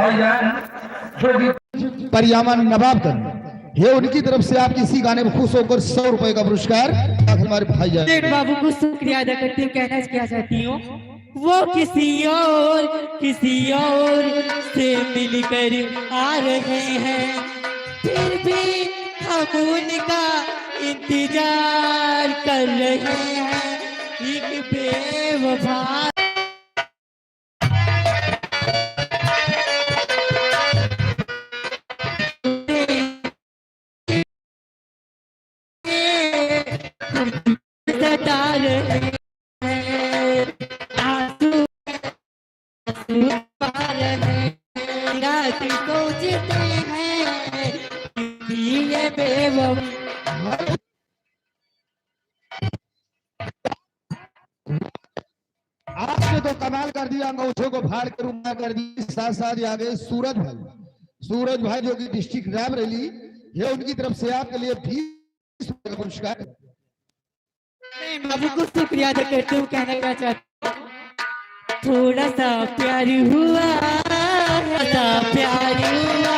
भाईजान जो भी परियामन नवाबगंज ये उनकी तरफ से आप किसी गाने में खुश होकर 100 रुपए का पुरस्कार हमारे भाईजान सेठ बाबू को शुक्रिया अदा करती हूँ। कहना क्या चाहती हूँ, वो किसी और से मिलकर आ रहे हैं, फिर भी हम उनका इंतजार कर रहे हैं। एक बेवफा सता रहे हैं, आंसू पा रहे हैं, रात सोचते हैं ये बेवफा। आपने तो कमाल कर दिया, अंगूठे को फाड़ कर उम्र कर दी। साथ साथ आ गए सूरज भाई जो कि डिस्ट्रिक्ट रायबरेली, ये उनकी तरफ से आपके लिए 20 रुपए का पुरस्कार। मैं बाबू को शुक्रिया अदा करती हूँ। कहना क्या चाहती हूँ, थोड़ा सा प्यार हुआ, थोड़ा सा प्यार हुआ,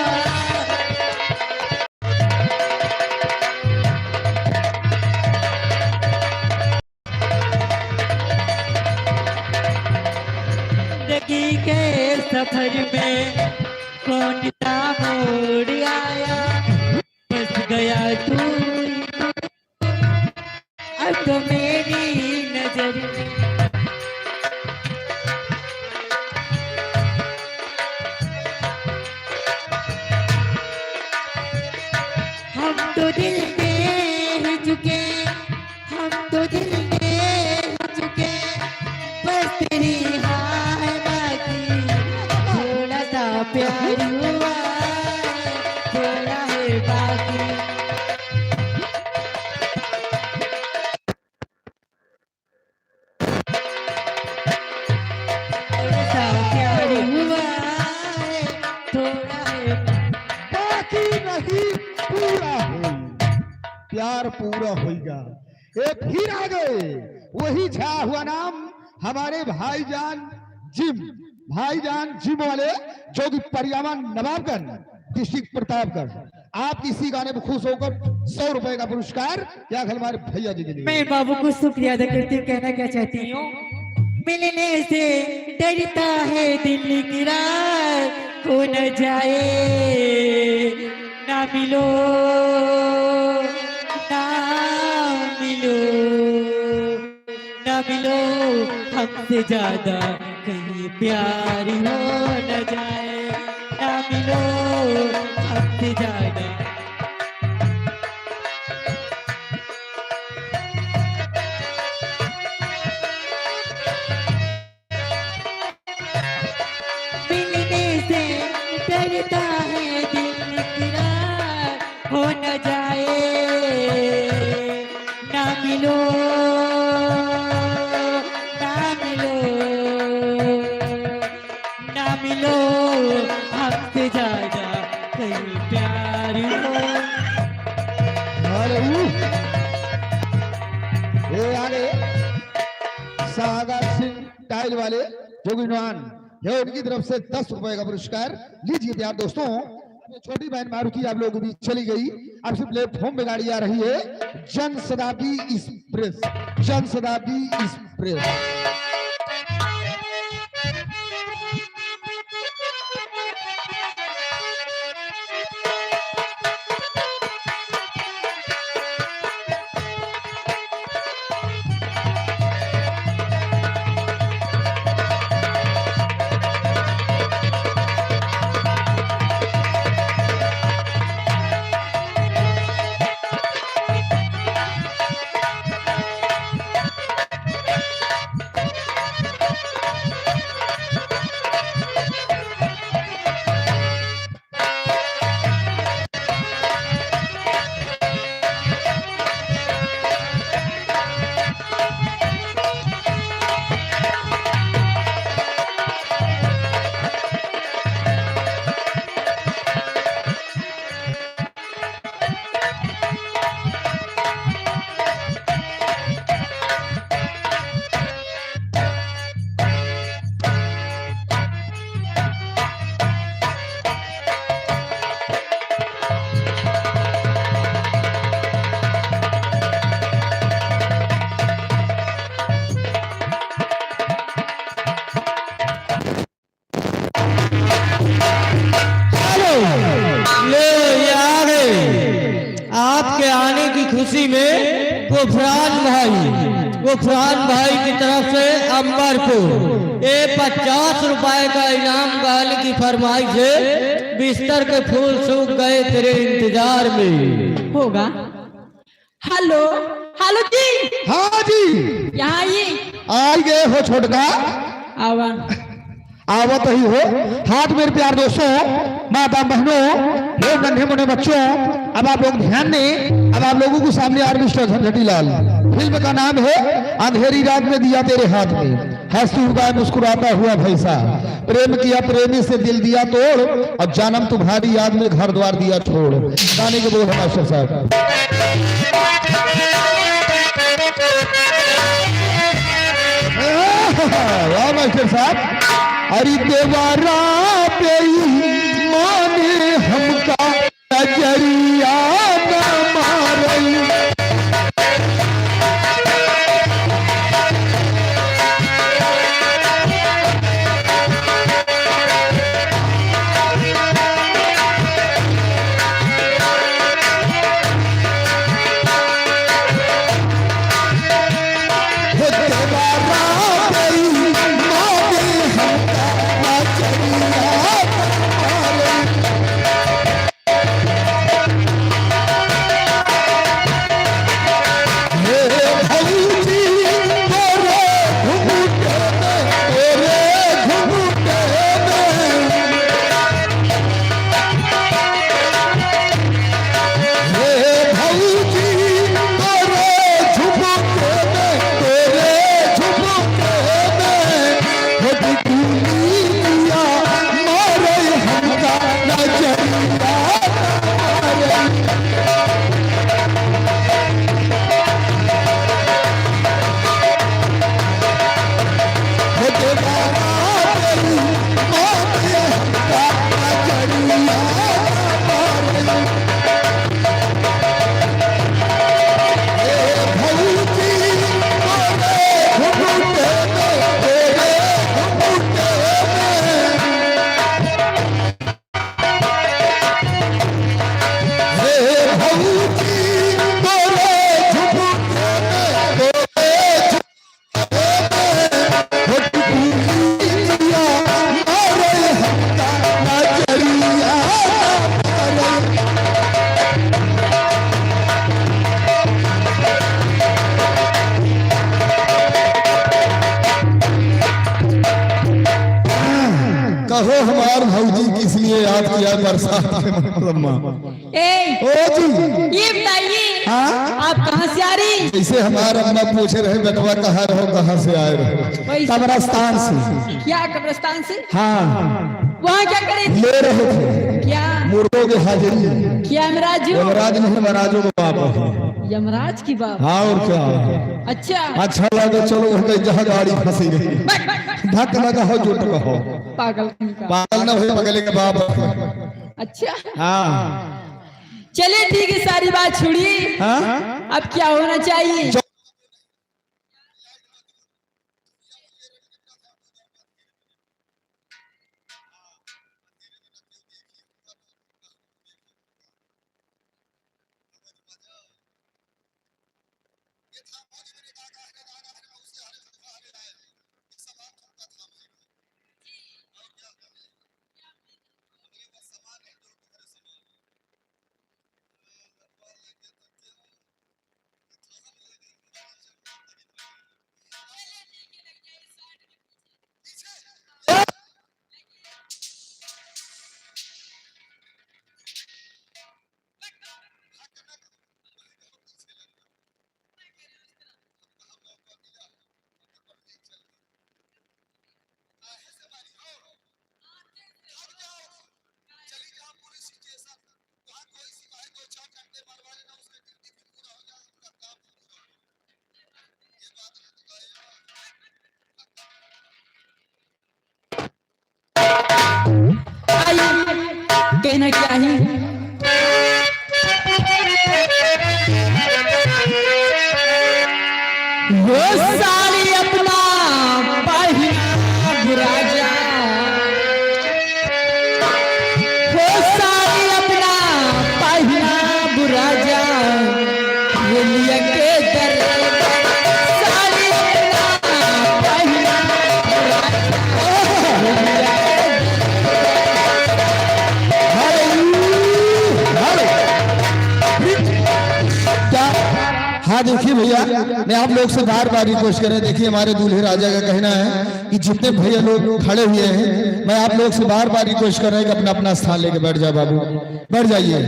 जिंदगी के सफर में कौन सा मोड़ आया, बस गया तू अब तो मेरी नजर में। हम तो दिल में ही चुके, हम तो दिल में ही चुके, बस तेरी हाँ है बाकी। थोड़ा सा प्यार हुआ, थोड़ा है बाकी। प्यार पूरा होगा। एक फिर आ गए, वही छा हुआ नाम हमारे भाईजान जिम वाले जो कि परियामन नवाबगंज डिस्ट्रिक्ट प्रतापगढ़। आप इसी गाने में खुश होकर 100 रुपए का पुरस्कार क्या हमारे भैया जी के लिए। मैं बाबू को शुक्रिया अदा करती हूँ। कहना क्या चाहती हूँ, मिलने से डरता है दिल की रात हो न जाए, ना मिलो ना मिलो ना मिलो, हमसे ज्यादा कहीं प्यार हो न जाए, ना मिलो हमसे ज्यादा। डरता है दिल की रात हो न जाए, ना मिलो ना मिलो ना मिलो, हमसे ज्यादा कहीं प्यार हो। ये आगे सागर सिंह टाइल वाले जोगिनवान, ये उनकी तरफ से 10 रुपए का पुरस्कार लीजिए। यार दोस्तों, छोटी बहन मारुति आप लोगों की चली गई, अब से प्लेटफॉर्म में गाड़ी आ रही है जन शताब्दी एक्सप्रेस, जन शताब्दी एक्सप्रेस। खुशी में गुफरान भाई की तरफ से अंबर को ये 50 रुपए का इनाम गाल की फरमाइश है। बिस्तर के फूल सूख गए तेरे इंतजार में। होगा। हेलो हेलो जी, हाँ जी, यहाँ आइए। आ गए हो छोटका, आवा आवत ही हो। हाथ मेरे प्यार दोस्तों, माता बहनों, हे नन्हे मुन्ने बच्चों, अब आप लोग ध्यान दें। अब आप लोगों को सामने आर्टिस्ट झंझटी लाल फिल्म का नाम है अंधेरी रात में दिया तेरे हाथ में, हंसती हुआ मुस्कुराता हुआ भैंसा, प्रेम किया प्रेमी से दिल दिया तोड़, और जानम तुम्हारी याद में घर द्वार दिया छोड़। गाने के बोल मास्टर साहब। वाह मास्टर साहब। अरे देवारा पे माने हमका नजरिया न मारई, कहो हमार भौजी किस लिए याद किया बरसात के मौसम में। ओ जी, ये बताइए हाँ? आप कहाँ से आ रही? जैसे हमारा अम्मा पूछे रहे बेटवा कहाँ रहो, कहाँ से आए रहो? कब्रिस्तान से। क्या कब्रिस्तान से? हाँ। वहाँ क्या करे थे? ले रहे थे क्या मुर्गों की हाजिरी। क्या यमराज? यमराज नहीं, यमराजों को बाप है। यमराज की बात? हाँ और क्या। अच्छा लगा चलो जहाँ गाड़ी फंसी गई, धक लगा हो जो हो, पागल पागल न हो, पगले के बाप। अच्छा हाँ चले ठीक है, सारी बात छोड़िए। हाँ? अब क्या होना चाहिए? कहना क्या है? वो सारी अपना पहना बुरा जा, वो सारी अपना पहना बुरा जा, हाँ देखिए भैया, मैं आप लोग से बार बार रिक्वेस्ट कर रहे हैं। देखिए हमारे दूल्हे राजा का कहना है कि जितने भैया लोग खड़े हुए हैं, मैं आप लोग से बार बार रिक्वेस्ट कर रहे हैं कि अपना अपना स्थान लेके बैठ जाए। बाबू बैठ जाइए।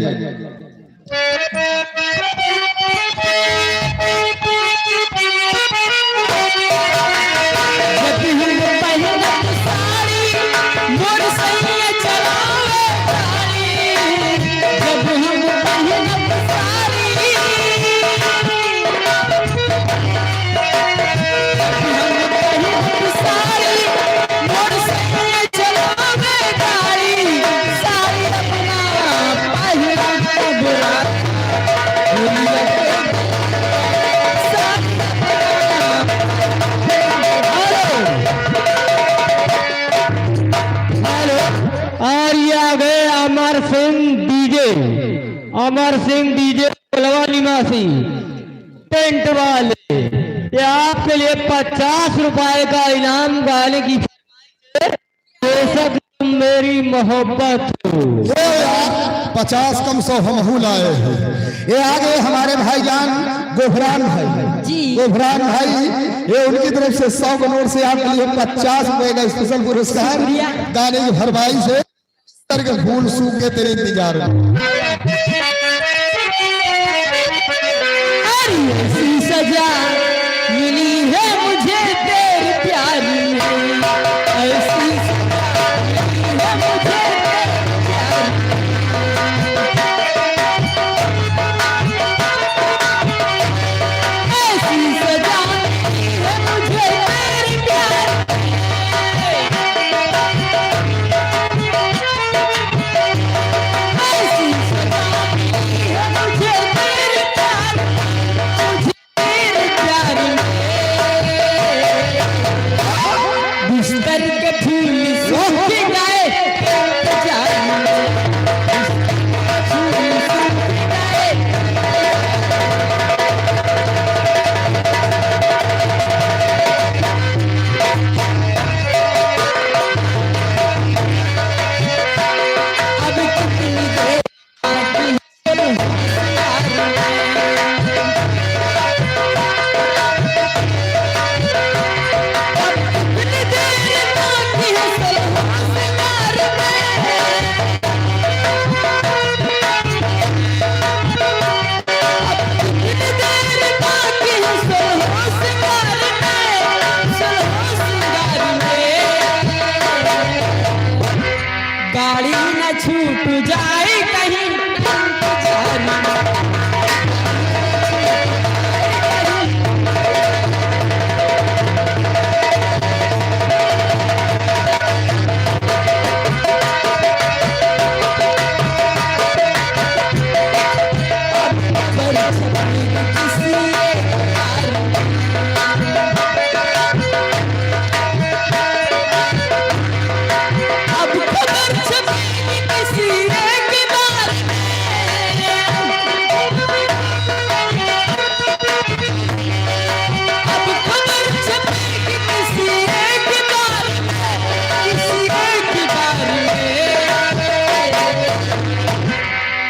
अमर सिंह डीजे कोलवा निवासी टेंट वाले, ये आपके लिए 50 रुपए का इनाम गाने की बेशक तुम मेरी मोहब्बत हो। 50 कम 100 हम लाए हैं। ये आगे हमारे भाईजान गोफरान भाई जी, गोफरान भाई, ये उनकी तरफ से 100 के नोट से आपके लिए 50 रुपए का स्पेशल पुरस्कार गाने की भरपाई से के फूल सूख के तेरे इंतजार में। ऐसी सजा मिली है मुझे तेरे प्यार में, ऐसी सजा मिली है मुझे तेरे प्यार में, ऐसी सजा मिली है मुझे तेरे प्यार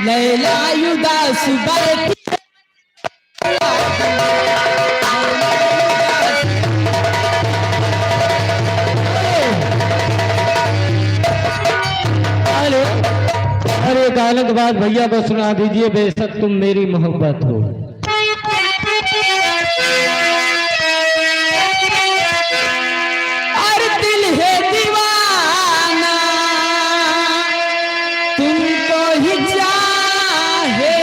लैला उदास बैठी अरे गाने के बाद भैया को सुना दीजिए बेशक तुम मेरी मोहब्बत हो। और दिल है दीवाना तुमको ही चाहे,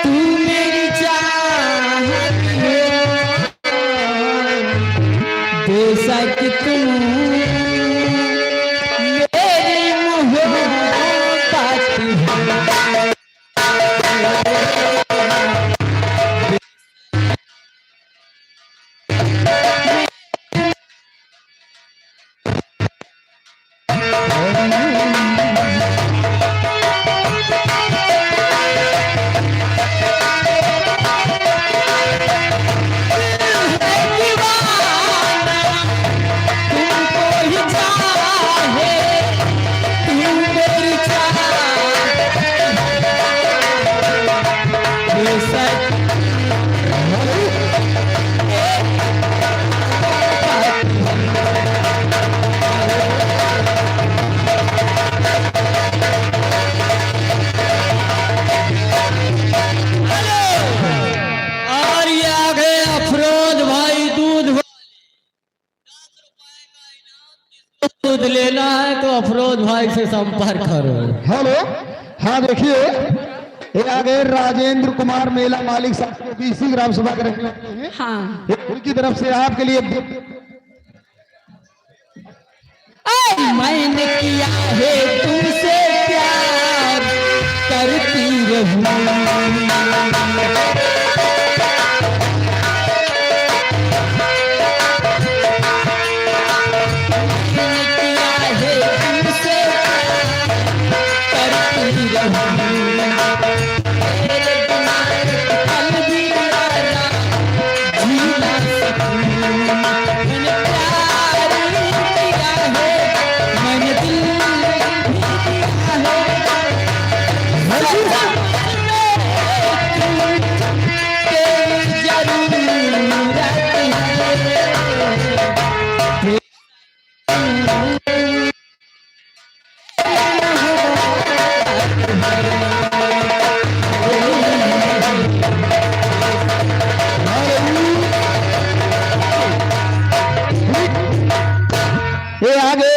तू मेरी चाहत हो, बेशक तुम मेरी मोहब्बत हो। दूध लेना है तो अफरोज भाई से संपर्क करो। हेलो, हाँ देखिए, ये आ गए राजेंद्र कुमार मेला मालिक साहब, जो कि इसी ग्राम सभा के रहने वाले हैं। हाँ उनकी तरफ से आपके लिए मैंने किया है तुमसे प्यार करती रहूं।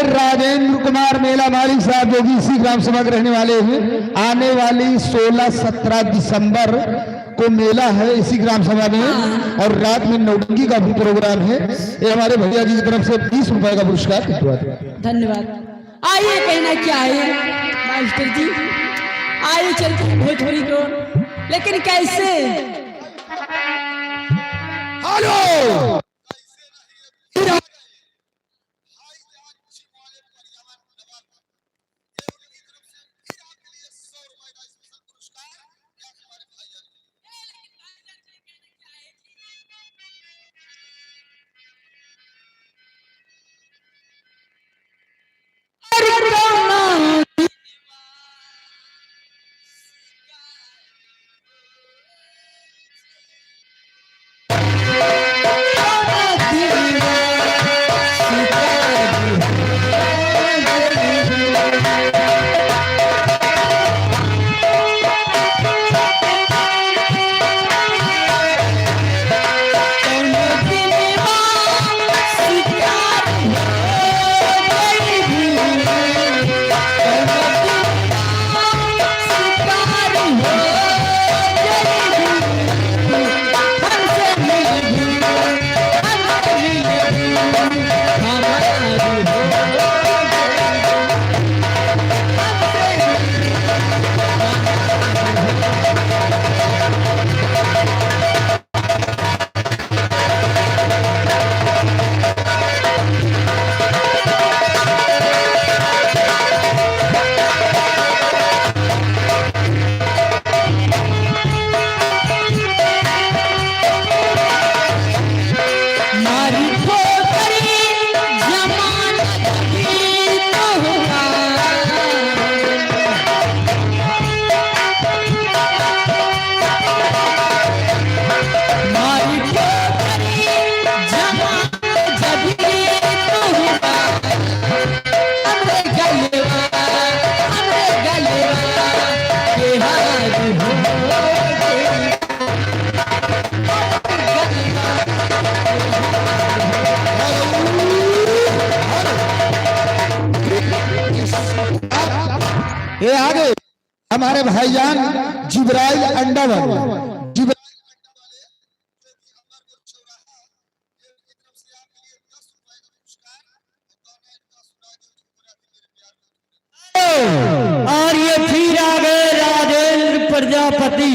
राजेंद्र कुमार मेला मालिक साहब, जो कि इसी ग्राम सभा के रहने वाले हैं। आने वाली 16-17 दिसंबर को मेला है इसी ग्राम सभा में, और रात में नौटंकी का भी प्रोग्राम है। ये हमारे भैया जी की तरफ से 20 रुपए का पुरस्कार। धन्यवाद। आइए, कहना क्या है मास्टर जी, आइए चलते हैं भोजपुरी को, लेकिन कैसे? हेलो, ये आगे हमारे भाईजान जिब्राइल अंडावन, और ये फिर आ गए राजेंद्र प्रजापति,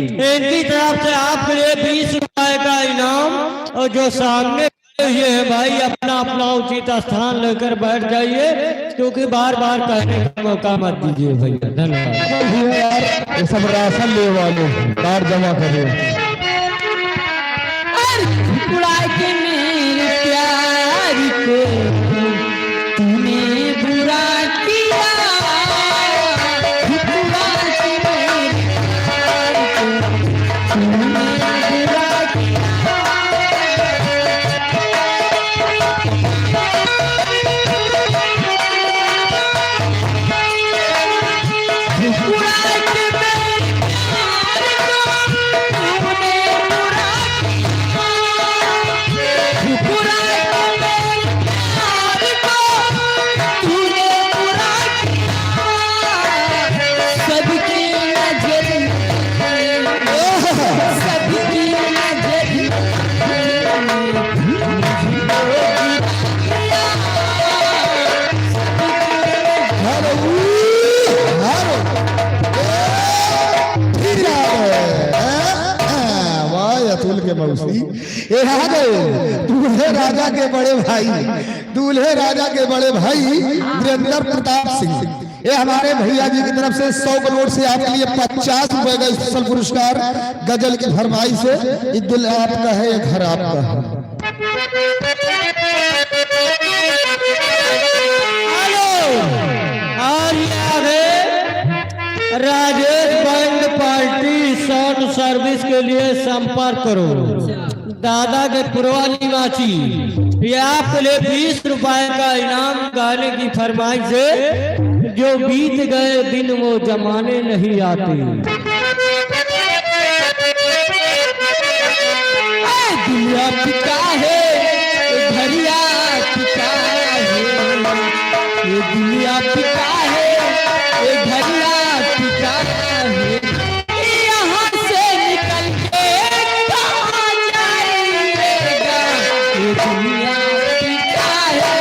इनकी तरफ से आपके लिए 20 रुपए का इनाम। और जो सामने ये है भाई, अपना अपना उचित स्थान लेकर बैठ जाइए, क्योंकि बार बार कहने का मौका मत दीजिए भैया। धन्यवाद। यार ये सब राशन ले वाले कार्ड जमा करो। बुलाए के मेरे प्यार को तूने बुरा किया, बुलाए के मेरे प्यार को तूने बुरा किया। रसूल के मौसी। ये आ गए दूल्हे राजा के बड़े भाई, दूल्हे राजा के बड़े भाई वीरेंद्र प्रताप सिंह। ये हमारे भैया जी की तरफ से 100 करोड़ से आपके लिए 50 रुपए का स्पेशल पुरस्कार गजल की फरमाई से। ये दिल आपका है, ये घर आपका है। और Rajesh band party sound service के लिए संपर्क करो। दादा के पुरवा निवासी, ये आपके लिए 20 रुपए का इनाम गाने की फरमाइश से। जो बीत गए दिन वो जमाने नहीं आते। दुनिया पिता है, घरिया पिता है, ये दुनिया पिता है, ये घरिया पिता है। यहाँ से निकल के कहाँ जाएगा, ये दुनिया पिता है।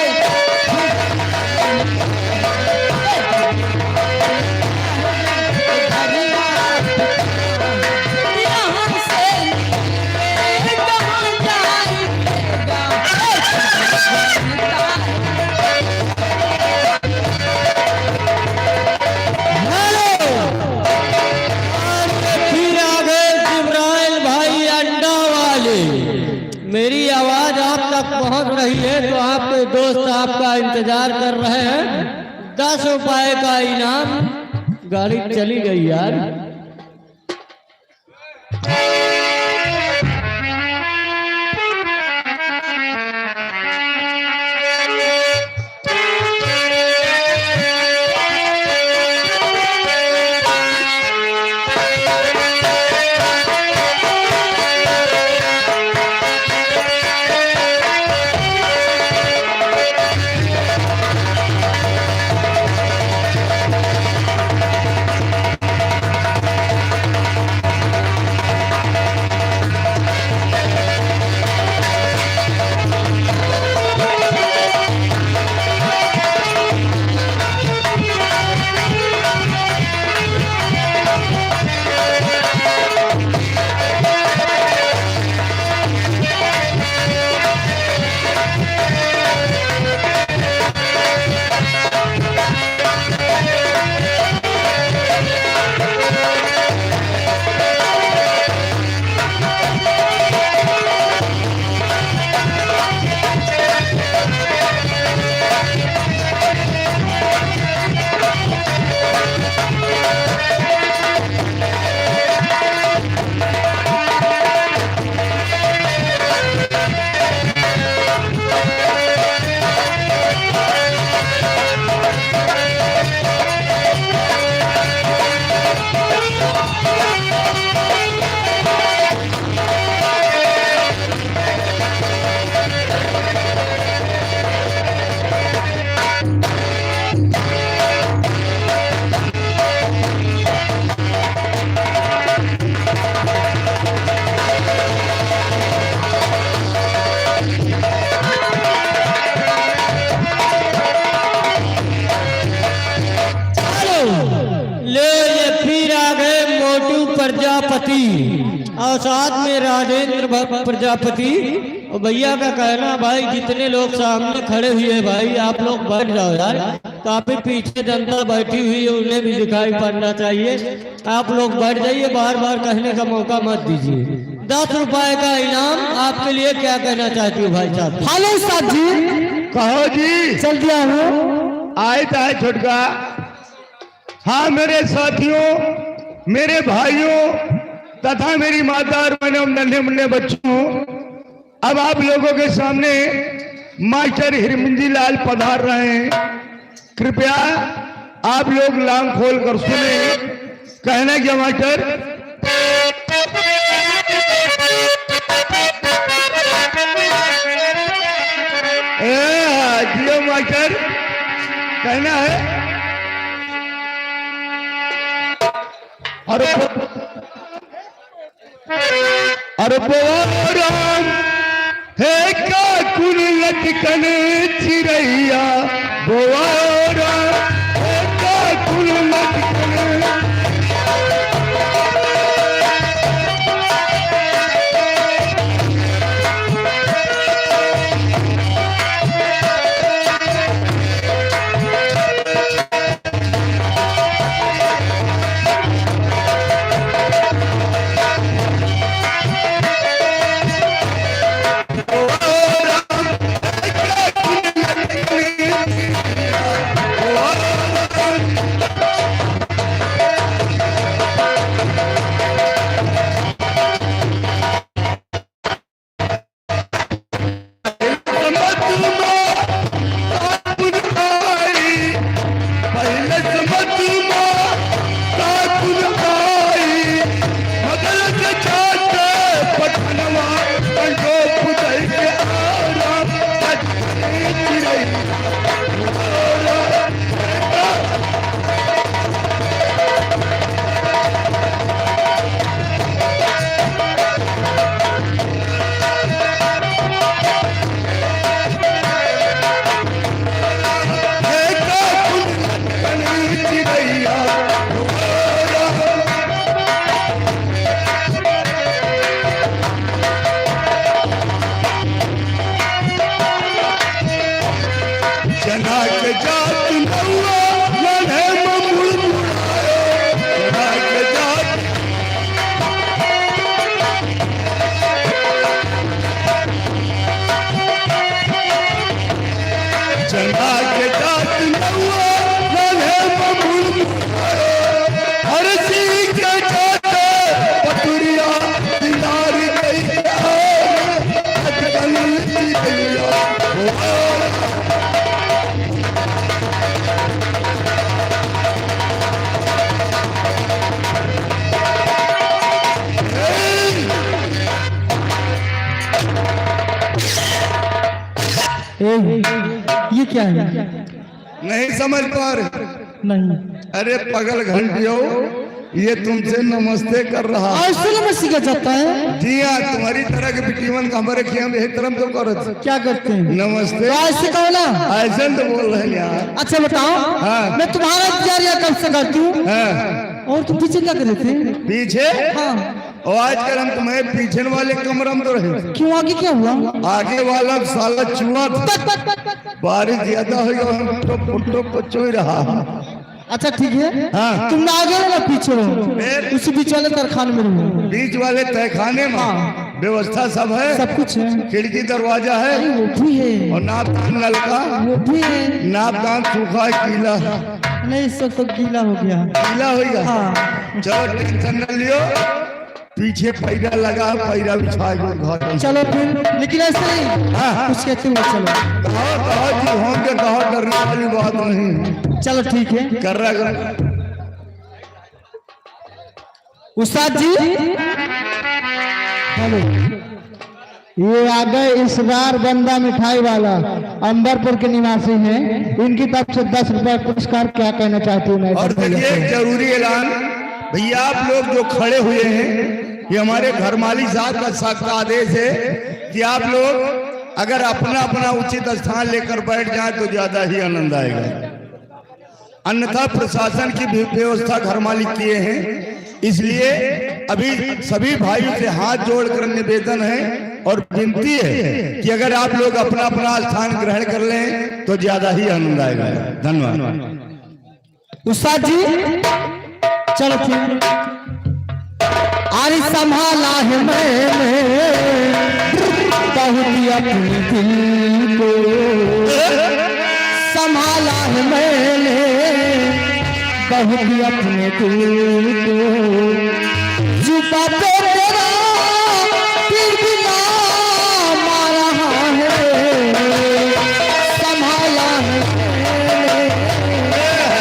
यहाँ से कहाँ जाएगा। मेरी आवाज आप तक पहुंच रही है तो आपके दोस्त आपका इंतजार कर रहे हैं। 10 रुपए का इनाम। गाड़ी चली गई यार। प्रजापति और साथ में राजेंद्र प्रजापति। और भैया का कहना भाई जितने लोग सामने खड़े हुए हैं भाई आप लोग बैठ जाओ यार। काफी पीछे जनता बैठी हुई है उन्हें भी दिखाई पड़ना चाहिए। आप लोग बैठ जाइए, बार बार कहने का मौका मत दीजिए। 10 रुपए का इनाम आपके लिए। क्या कहना चाहती हूँ भाई साहब? हेलो साहब जी। कहो जी। चल दिया हूँ। आए था छोटका। हाँ मेरे साथियों, मेरे भाइयों तथा मेरी माता और मैंने नन्हे मुन्ने बच्चों, अब आप लोगों के सामने मास्टर हिरमंजी लाल पधार रहे हैं। कृपया आप लोग लांग खोल कर सुने। कहना क्या मास्टर? जियो मास्टर कहना है। और राम है का कुल लटकन चिड़ैया, बोरा है का कुल लटकन। ये क्या है? नहीं समझ पा रहे? नहीं अरे पगल घंटियो, ये तुमसे नमस्ते कर रहा है। ऐसे नमस्ते क्या जाता है? जी हाँ, तुम्हारी तरह के बिटीवन का हमारे खेम एक तरफ तो करो। क्या करते हैं? नमस्ते तो ऐसे कहो ना। ऐसे तो बोल रहे हैं यार। अच्छा बताओ, हाँ। मैं तुम्हारा इंतजार यहाँ कब से करती हूँ, हाँ, और तुम पीछे क्या कर रहे थे? पीछे हाँ, और आजकल हम तुम्हें पीछे वाले कमरे में तो रहे, क्यों आगे क्या हुआ? आगे वाला साला चूहा था। बारिश ज्यादा हो गया, हम तो पुट्टो पच्चो ही रहा। अच्छा ठीक है, हाँ। तुम ना आगे हो ना पीछे हो, फिर? उसी बीच वाले कारखाने में रहो। बीच वाले तहखाने में व्यवस्था सब है, सब कुछ है, खिड़की दरवाजा है वो भी है, और नापदान नलका, वो भी है। नापदान सूखा है, गीला नहीं सब तो गीला हो गया। गीला हो गया। हाँ। चलो टेंशन न लियो, पीछे पैरा लगा, पैरा बिछा के घर चलो फिर, लेकिन ऐसे नहीं, हाँ। कुछ कहते हुए चलो। कहो जी, होंगे कहो, डरने वाली बात नहीं। चलो ठीक है। कर रहा उस्ताद जी, हेलो, ये आ गए इसरार बंदा मिठाई वाला, अंबरपुर के निवासी हैं। इनकी तरफ से 10 रुपए पुरस्कार। क्या कहना चाहती हूँ मैं? और देखिए एक जरूरी ऐलान, भैया आप लोग जो खड़े हुए हैं, ये हमारे घर मालिक साहब का सख्त आदेश है कि आप लोग अगर अपना अपना उचित स्थान लेकर बैठ जाएं तो ज्यादा ही आनंद आएगा, अन्यथा प्रशासन की भी व्यवस्था घर मालिक किए हैं। इसलिए अभी सभी भाइयों से हाथ जोड़कर निवेदन है और विनती है कि अगर आप लोग अपना अपना स्थान ग्रहण कर लें तो ज्यादा ही आनंद आएगा। धन्यवाद। उस्ताद जी चलो ठीक। अरे संभाला है मैंने बहुत अपने दिल को, संभाला है मैंने बहुत अपने दिल को, जुबा पे तेरा फिर भी नाम आ रहा है, संभाला है मैंने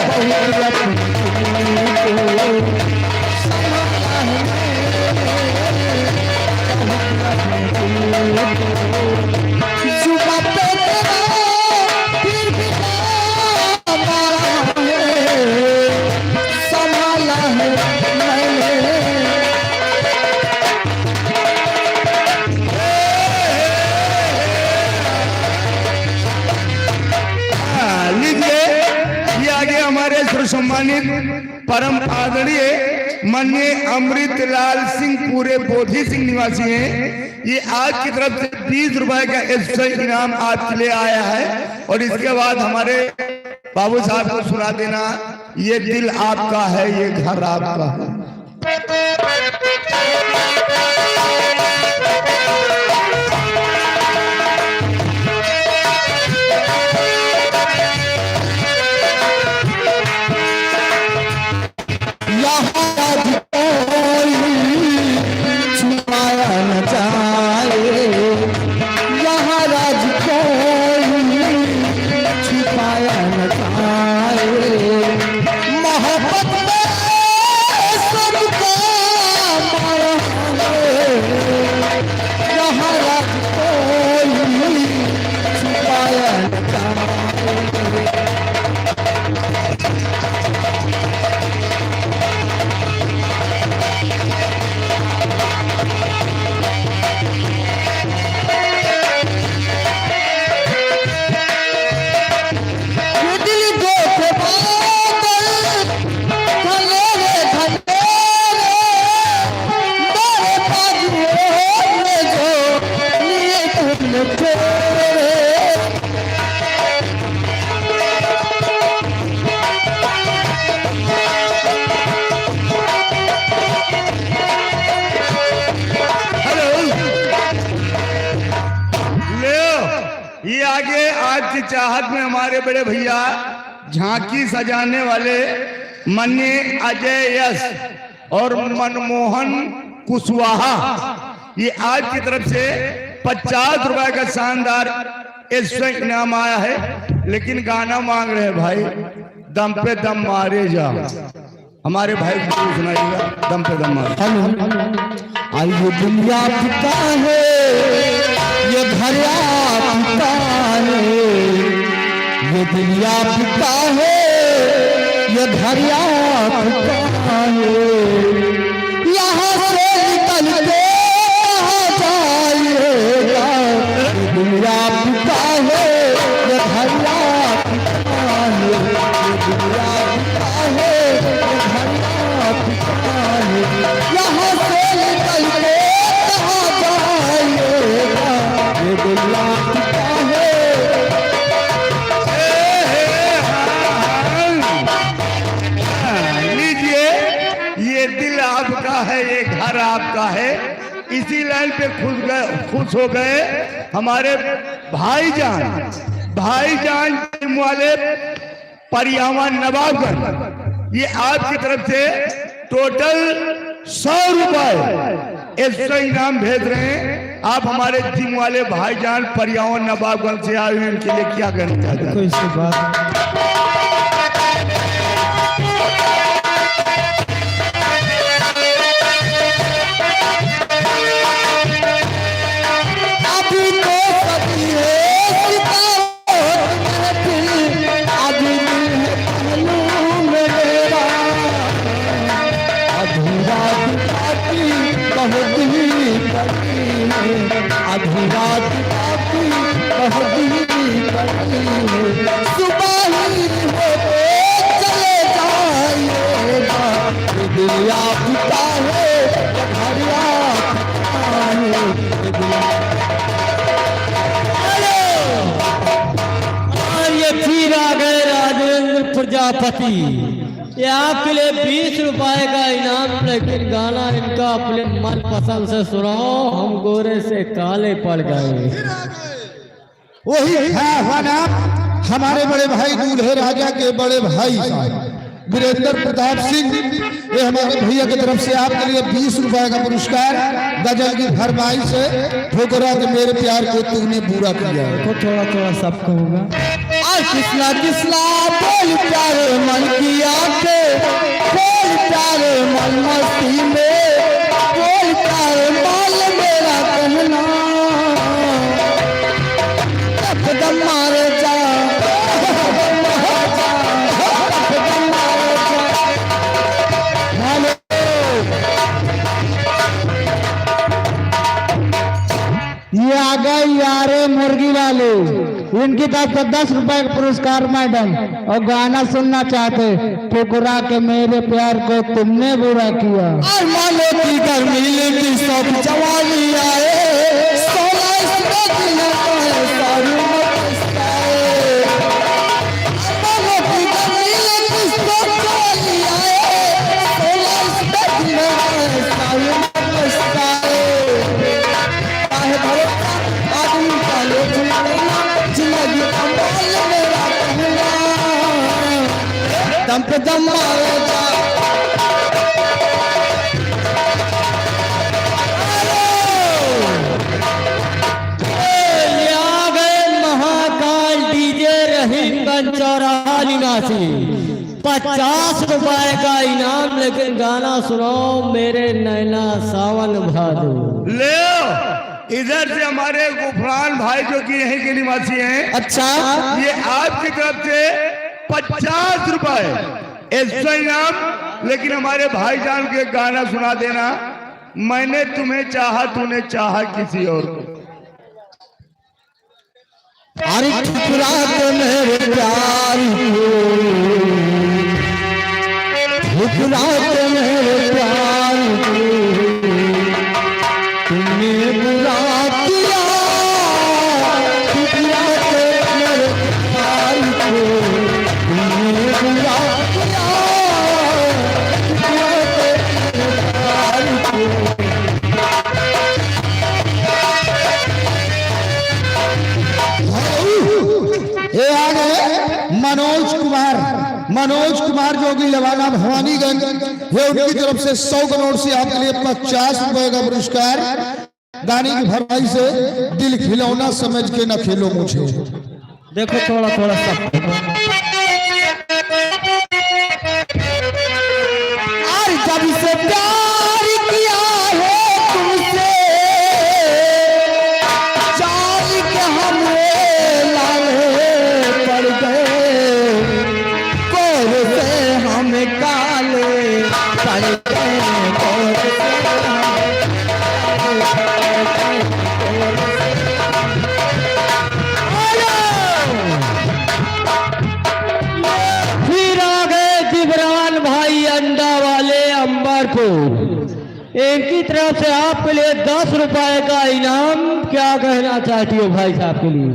बहुत अपने दिल को, सम्मानित परम आदरणीय माननीय अमृत लाल सिंह पूरे बोधी सिंह निवासी हैं। ये आज की तरफ से 20 रुपए का एक्स्ट्रा इनाम आपके लिए आया है। और इसके बाद हमारे बाबू साहब को सुना देना, ये दिल आपका है, ये घर आपका है। ये आगे आज की चाहत में हमारे बड़े भैया झांकी सजाने वाले माननीय अजय यश और मनमोहन कुशवाहा, ये आज की तरफ से 50 रुपए का शानदार एक्स्ट्रा इनाम आया है। लेकिन गाना मांग रहे हैं भाई, दम पे दम मारे जा। हमारे भाई को सुनाइएगा, दम पे दम मारे। आइए दुनिया पिता है, ये घर पिता है, ये दिल आपका है, ये घर आपका है, यहाँ से निकल के कहाँ जाइएगा। ये दिल आपका है, ये घर आपका है, ये दिल आपका है, ये घर आपका है, यहाँ से निकल के कहाँ जाइएगा। ये दिल आपका है। लीजिए, ये दिल आपका है, ये घर आपका है। इसी लाइन पे खुश हो गए हमारे भाईजान टीम वाले परियावा नवाबगंज। ये आपकी तरफ से टोटल 100 रुपए एक्स्ट्रा इनाम भेज रहे हैं। आप हमारे टीम वाले भाईजान परियावा नवाबगंज से आए हैं, इनके लिए क्या कहना चाहते हैं? कोई सी बात अभी रात बाकी सुबह ही होते चले जाइएगा। ये दिल आपका है, घर आपका है, ये दिल और ये फिर आ गए राजेंद्र प्रजापति। ये आपके लिए 20 रुपए का इनाम, लेकिन गाना इनका अपने मन पसंद से सुनाओ, हम गोरे से काले पड़ गए। वही है नाम हमारे बड़े भाई दूल्हे राजा के बड़े भाई वीरेंद्र प्रताप सिंह। ये हमारे भैया की तरफ से आपके लिए 20 रुपए का पुरस्कार, गजल की फरमाइश से ठोकरा के मेरे प्यार को तूने पूरा किया। को थोड़ा थोड़ा सबको होगा। और किसला किसला बोल प्यारे मन की आंखें, बोल प्यारे मन मस्ती में, बोल प्यारे माल मेरा कहना, कदम मारे जा ये आ गए यारे मुर्गी वाले, इनकी तरफ से 10 रुपए का पुरस्कार मैडम। और गाना सुनना चाहते, ठुकरा के मेरे प्यार को तुमने बुरा किया। और मानो की गर्मी लेती सब जवानी आए, सोना इसमें दिल है सारी मस्ताए। मानो की गर्मी लेती सब जवानी आए, सोना इसमें दिल है सारी मस्ताए। काहे भरोसा आदमी का लोग लेना, जिंदगी अमल मेरा कहना, दम पे दम मारे जा। ये आ गए महाकाल डीजे रहीमगंज चौराहा निवासी। 50 रुपए का इनाम, लेकिन गाना सुनाओ मेरे नैना सावन भादो। ले इधर से हमारे गुफरान भाई जो कि यहीं के निवासी हैं। अच्छा, ये आपकी तरफ से 50 रुपए एक्स्ट्रा इनाम, लेकिन हमारे भाईजान के गाना सुना देना, मैंने तुम्हें चाहा तूने चाहा किसी और को। अरे ठुकरा के मेरे प्यार को, ठुकरा के मेरे प्यार को तुमने बुरा किया, ठुकरा के मेरे प्यार को तुमने बुरा किया, ठुकरा के मेरे प्यार को। ये आ गए मनोज कुमार जोगी लवाना भवानीगंज। ये उनकी तरफ से 100 का नोट से आपके लिए 50 रुपए का पुरस्कार, गाने की भरपाई से दिल खिलौना समझ के न खेलो मुझे। देखो थोड़ा थोड़ा सबको। और जब से प्यार किया है तुमसे, चाल के हमरे लाले पड़ गए। इनकी तरफ से आपके लिए 10 रुपए का इनाम। क्या कहना चाहती हो भाई साहब के लिए?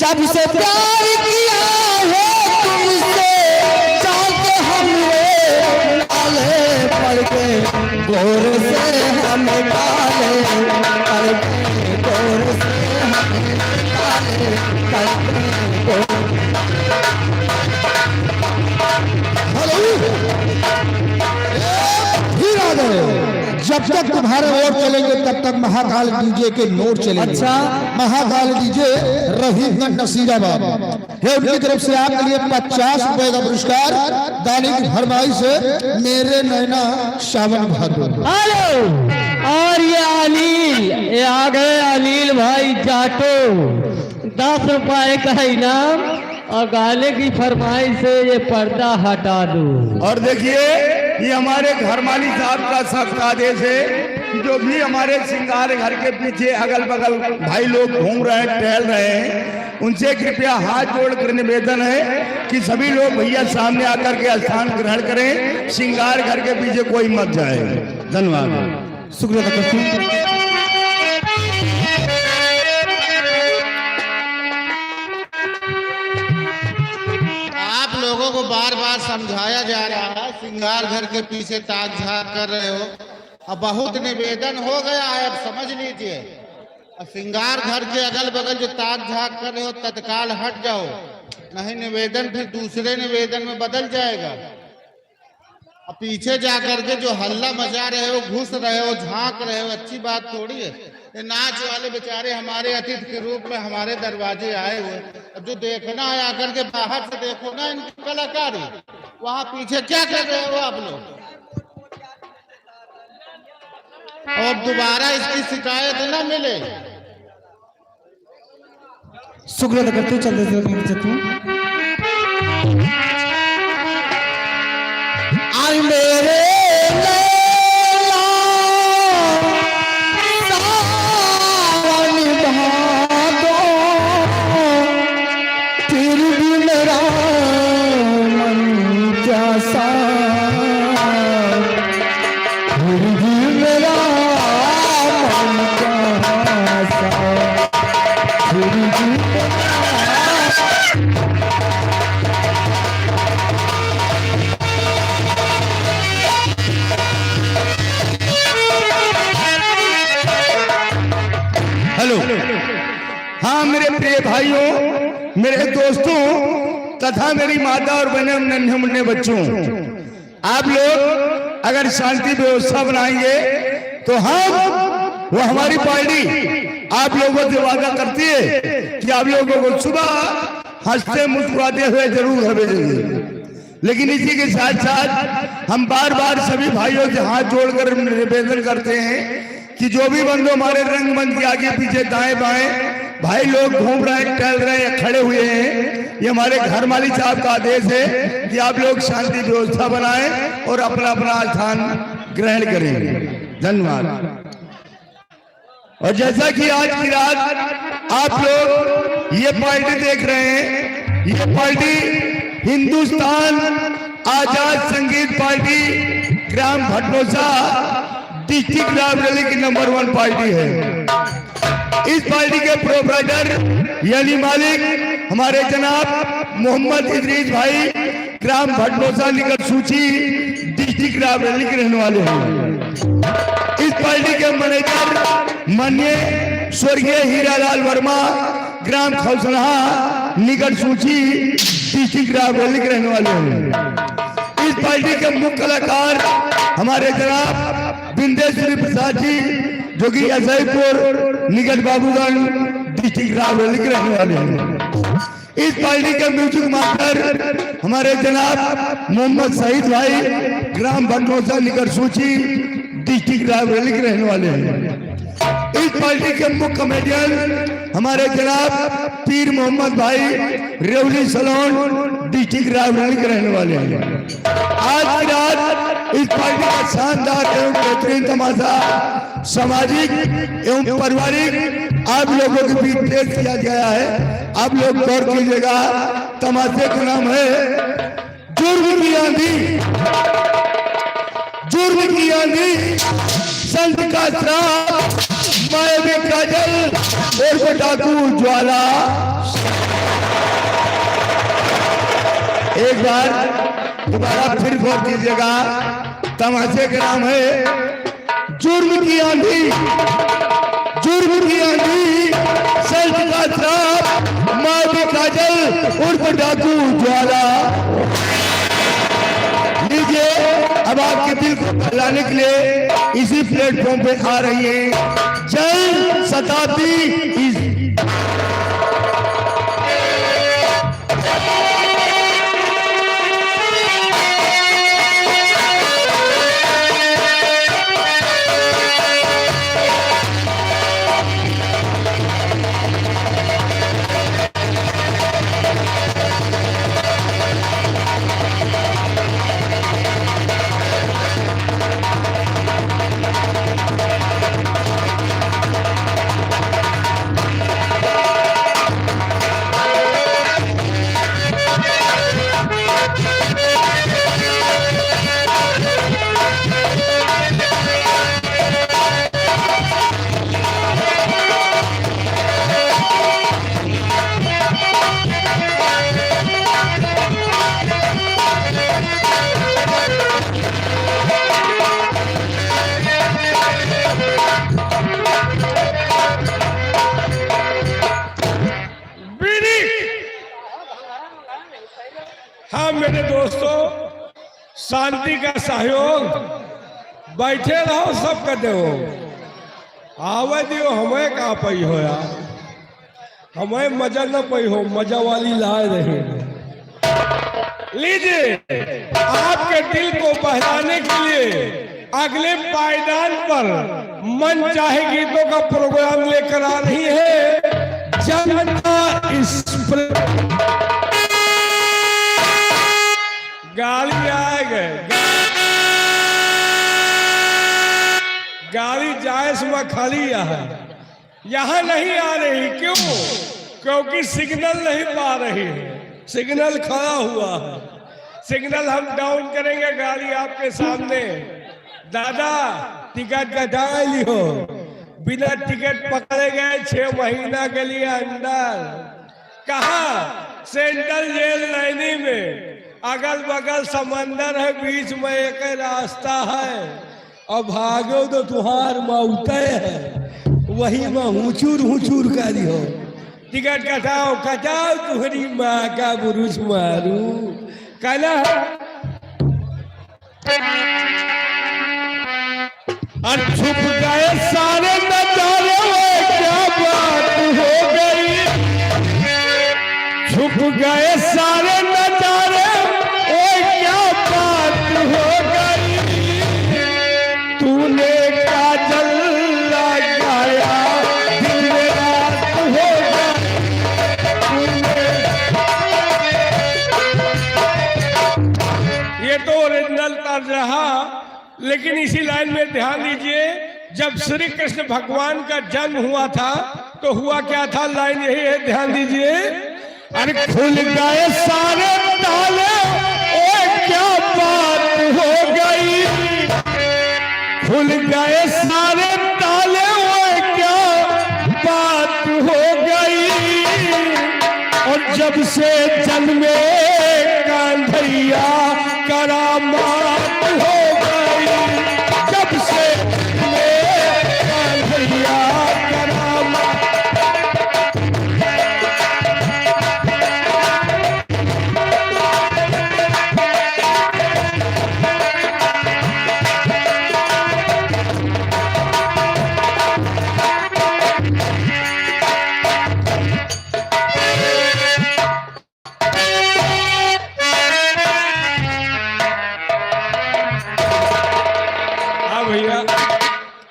जब से प्यार किया है तुमसे जाके हमरे नाले पड़ के गोर से हमें डाले पड़ के गोर से हमें डाले पड़ के गोर। जब तक तुम्हारे वोट चलेंगे तब तक महाकाल डीजे के नोट चलेंगे। अच्छा। महाकाल डीजे रहीमगंज नसीराबाद है, उनकी तरफ से आपके लिए 50 रुपए का पुरस्कार दैनिक फरमाइश से मेरे नैना सावन भादो। हेलो, और ये अनिल, ये आ गए अनिल भाई जाटो। 10 रुपए का इनाम और गाने की फरमाइश से ये पर्दा हटा दो। और देखिए, ये हमारे घर मालिक साहब का सख्त आदेश है कि जो भी हमारे श्रृंगार घर के पीछे अगल बगल भाई लोग घूम रहे हैं, टहल रहे हैं, उनसे कृपया हाथ जोड़कर निवेदन है कि सभी लोग भैया सामने आकर के स्थान ग्रहण करें। श्रृंगार घर के पीछे कोई मत जाए। धन्यवाद। शुक्रिया करते हैं। आप लोगों को बार बार समझाया जा रहा है, श्रृंगार घर के पीछे ताक झाक कर रहे हो। अब बहुत निवेदन हो गया है, अब समझ लीजिए। अब श्रृंगार घर के अगल बगल जो ताक झाक कर रहे हो तत्काल हट जाओ, नहीं निवेदन फिर दूसरे निवेदन में बदल जाएगा। अब पीछे जाकर के जो हल्ला मचा रहे हो, घुस रहे हो, झांक रहे हो, अच्छी बात थोड़ी है। ये नाच वाले बेचारे हमारे अतिथि के रूप में हमारे दरवाजे आए हुए, अब जो देखना है आकर के बाहर से देखो ना इनकी कलाकारी। वहां पीछे क्या कर रहे हो आप लोग? और दोबारा इसकी शिकायत न मिले। शुक्रिया करते हैं। चलते आई मेरे लैला सावन भादो, फिर भी मेरा मन प्यासा, फिर भी मेरा मन प्यासा, फिर भी हेलो, हाँ मेरे प्रिय भाइयों, मेरे दोस्तों तथा मेरी माता और बहने नन्हे मुन्ने बच्चों, आप लोग अगर शांति व्यवस्था बनाएंगे तो हम वो हमारी पार्टी आप लोगों से वादा करती है कि आप लोगों को सुबह हंसते मुस्कुराते हुए जरूर भेजेंगे। लेकिन इसी के साथ साथ हम बार बार सभी भाइयों से हाथ जोड़कर निवेदन करते हैं कि जो भी बंदो हमारे रंगमंच के आगे पीछे दाएं बाएं भाई लोग घूम रहे हैं, टहल रहे हैं, खड़े हुए हैं, ये हमारे घर मालिक साहब का आदेश है कि आप लोग शांति व्यवस्था बनाएं और अपना अपना स्थान ग्रहण करें। धन्यवाद। और जैसा कि आज की रात आप लोग ये पार्टी देख रहे हैं, ये पार्टी हिंदुस्तान आजाद संगीत पार्टी ग्राम भटनोसा डिस्ट्रिक्ट लाइब्रेरी की नंबर 1 पार्टी है। इस पार्टी के प्रोप्राइटर यानी मालिक हमारे जनाब मोहम्मद इदरीस भाई ग्राम भटनोसा निकट सूची डिस्ट्रिक्ट लाइब्रेरी के रहने वाले हैं। इस पार्टी के मैनेजर माननीय स्वर्गीय हीरालाल वर्मा ग्राम खौसनहा निकट सूची डिस्ट्रिक्ट लाइब्रेरी के रहने वाले हैं। इस पार्टी के मुख्य कलाकार हमारे जनाब बिंदेश्वरी प्रसाद जी जो कि अजयपुर निकट बाबूगंज डिस्ट्रिक्ट रावली के रहने वाले हैं। इस पार्टी के म्यूजिक मास्टर हमारे जनाब मोहम्मद सईद भाई ग्राम भटनोसा निकट सूची डिस्ट्रिक्ट रावली के रहने वाले हैं। इस पार्टी के मुख्य कमेडियन हमारे जनाब पीर मोहम्मद भाई रेवली सलोन डिस्ट्रिक्ट रावली के रहने वाले हैं। आज की रात इस पार्टी का शानदार एवं बेहतरीन तमाशा सामाजिक एवं पारिवारिक आप लोगों के बीच पेश किया गया है। आप लोग गौर कीजिएगा। तमाशे का नाम है जुर्म की आंधी, जुर्म की आंधी। संत का श्राप, मैं भी काजल और डाकू ज्वाला। एक बार दोबारा फिर गौर कीजिएगा, तमाशे का नाम है जुर्म की आंधी, जुर्म की आंधी, संत का श्राप, मैं भी काजल उर्फ डाकू ज्वाला। लीजिए, अब आपके दिल को बहलाने के लिए इसी प्लेटफॉर्म पे आ रही है जन शताब्दी। हाँ मेरे दोस्तों, शांति का सहयोग, बैठे रहो सब कर दो, आवे दियो, हमें का पई हो यार, हमें मजा न पई हो, मजा वाली लाए रहे। लीजिए, आपके दिल को बहलाने के लिए अगले पायदान पर मन चाहे गीतों का प्रोग्राम लेकर आ रही है जनता गाड़ी आए गए, गाड़ी जायज में खड़ी है, यहाँ नहीं आ रही। क्यों? क्योंकि सिग्नल नहीं पा रही है, सिग्नल खड़ा हुआ है। सिग्नल हम डाउन करेंगे, गाड़ी आपके सामने। दादा टिकट कटा लियो, बिना टिकट पकड़े गए 6 महीना के लिए अंदर। कहा? सेंट्रल जेल लाइनी में, अगल बगल समंदर है, बीच में एक रास्ता है, और भागो तो तुहार मौत है, वही में हुचूर हुचूर करी हो। टिकट कटाओ कटाओ, तुम्हारी माँ का बुरुष मारू कला। और छुप गए सारे नजारे, क्या बात हो गई, छुप गए सारे नजारे, क्या बात हो गई, तूने काजल लगाया, दिल रात हो गई, ये तो ओरिजिनल तर्ज रहा। लेकिन इसी लाइन में ध्यान दीजिए, जब श्री कृष्ण भगवान का जन्म हुआ था तो हुआ क्या था, लाइन यही है, ध्यान दीजिए। अरे खुल गए सारे ताले, क्या बात हो गई, खुल गए सारे ताले, क्या बात हो गई, और जब से जन्मे कान्हैया करामात हो गई, जब से जन्मे कान्हैया करामात।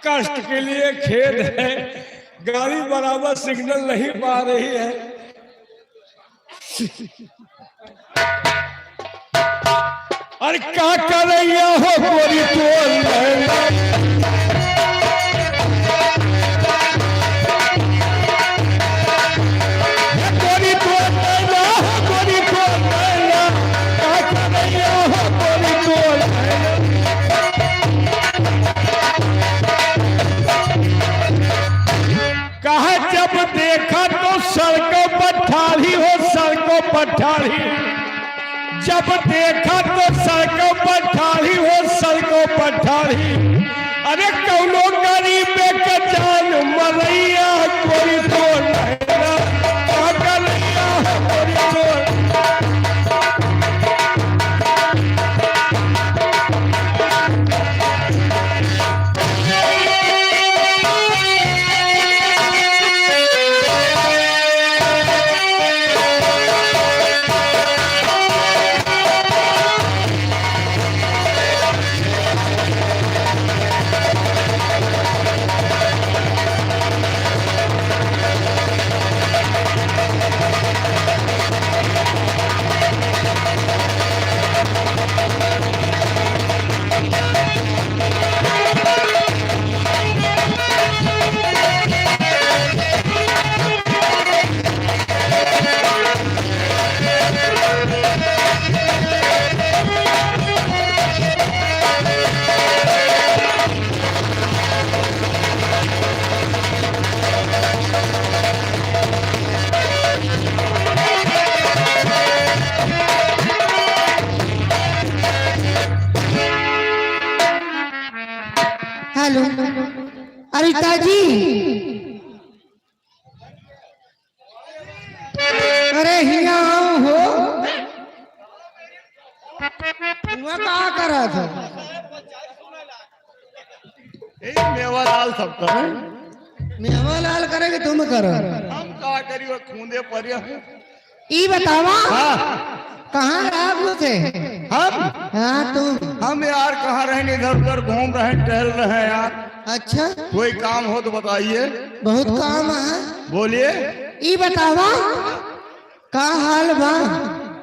कष्ट के लिए खेद है, गाड़ी बराबर सिग्नल नहीं पा रही है। अरे क्या कर रही हो गोरी तो पर ठाढ़ी, जब देखा तो सड़कों पर ठाढ़ी हो सड़कों पर ठाढ़ी। अरे कौनो गरीब के जान मरैया कोई तो लहरा कन्हैया कोई तो। हेलो अरिता जी, अरे हिया आओ हो, मैं कहा कर रहा था? मेवालाल सब कर मेवालाल करेंगे तुम करो, हम का करियो खूंदे पर ई बतावा हाँ कहाँ रहा थे? हम हाँ तुम? हम यार कहाँ रहे, इधर उधर घूम रहे टहल रहे हैं यार। अच्छा, कोई काम हो तो बताइए। बहुत काम है, बोलिए। ई बतावा का हाल बा?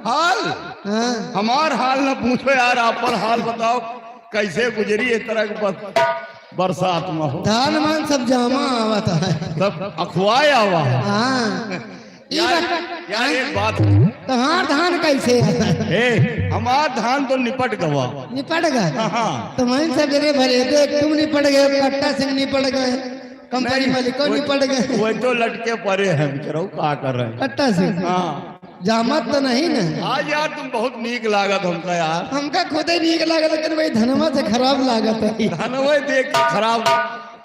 हाल हाँ। हमार हाल न पूछो यार, आप पर हाल बताओ कैसे गुजरी इस तरह की बरसात में हो। धान मान सब जामा आवत है, सब अखवाए आवा। हाँ। ई यार, बत- यार एक बात तुम्हार धान कैसे है? ए, हमार धान तो निपट गवा। निपट गए? हाँ। तो मैं सब जरे भले देख, तुम निपट गए, कट्टा सिंह निपट गए, कंपनी मालिक को निपट गए, वो तो लटके पड़े हैं बेचारा, का कर रहे हैं। कट्टा सिंह हाँ जामत तो नहीं ना? आज यार तुम बहुत नीक लागत हमका यार। हमका खुद ही नीक लागत, लेकिन भाई धनमा से खराब लागत है। धनवे देख के खराब,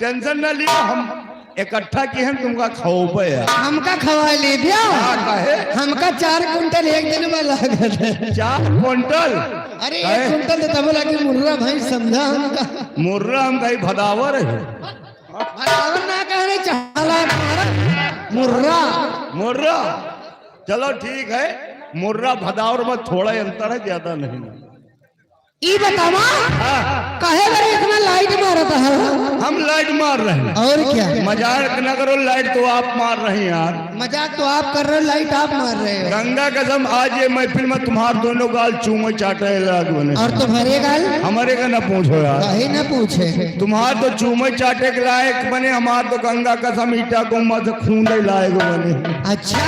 टेंशन न लियो, हम इकट्ठा की हम तुमका खाओ यार। हमका खवा ले दिया, काहे? हमका 4 कुंटल एक दिन में लागत है। 4 क्विंटल? अरे काहे? 1 कुंटल तो तब लगे मुर्रा भाई, समझा हमका? मुर्रा हम कहीं भदावर है। बराबर ना कहने चाला, मुर्रा। मुर्रा चलो ठीक है, मुर्रा भदावर में थोड़ा अंतर है, ज्यादा नहीं। ई बतावा काहे बारे इतना लाइट मारता है? हम लाइट मार रहे हैं। और क्या? मजाक न करो, लाइट तो आप मार रहे हैं यार। मजाक तो आप कर रहे हो, लाइट आप मार रहे हो। गंगा कसम आज ये महफिल में तुम्हार दोनों गाल चूमे चाटे लाग बने। और तुम्हारे गाल हमारे का न पूछो यार, काहे न पूछे? तुम्हार तो चूमे चाटे के लायक बने, हमार तो गंगा कसम ईटा गुम्मा से खून लायक बने। अच्छा,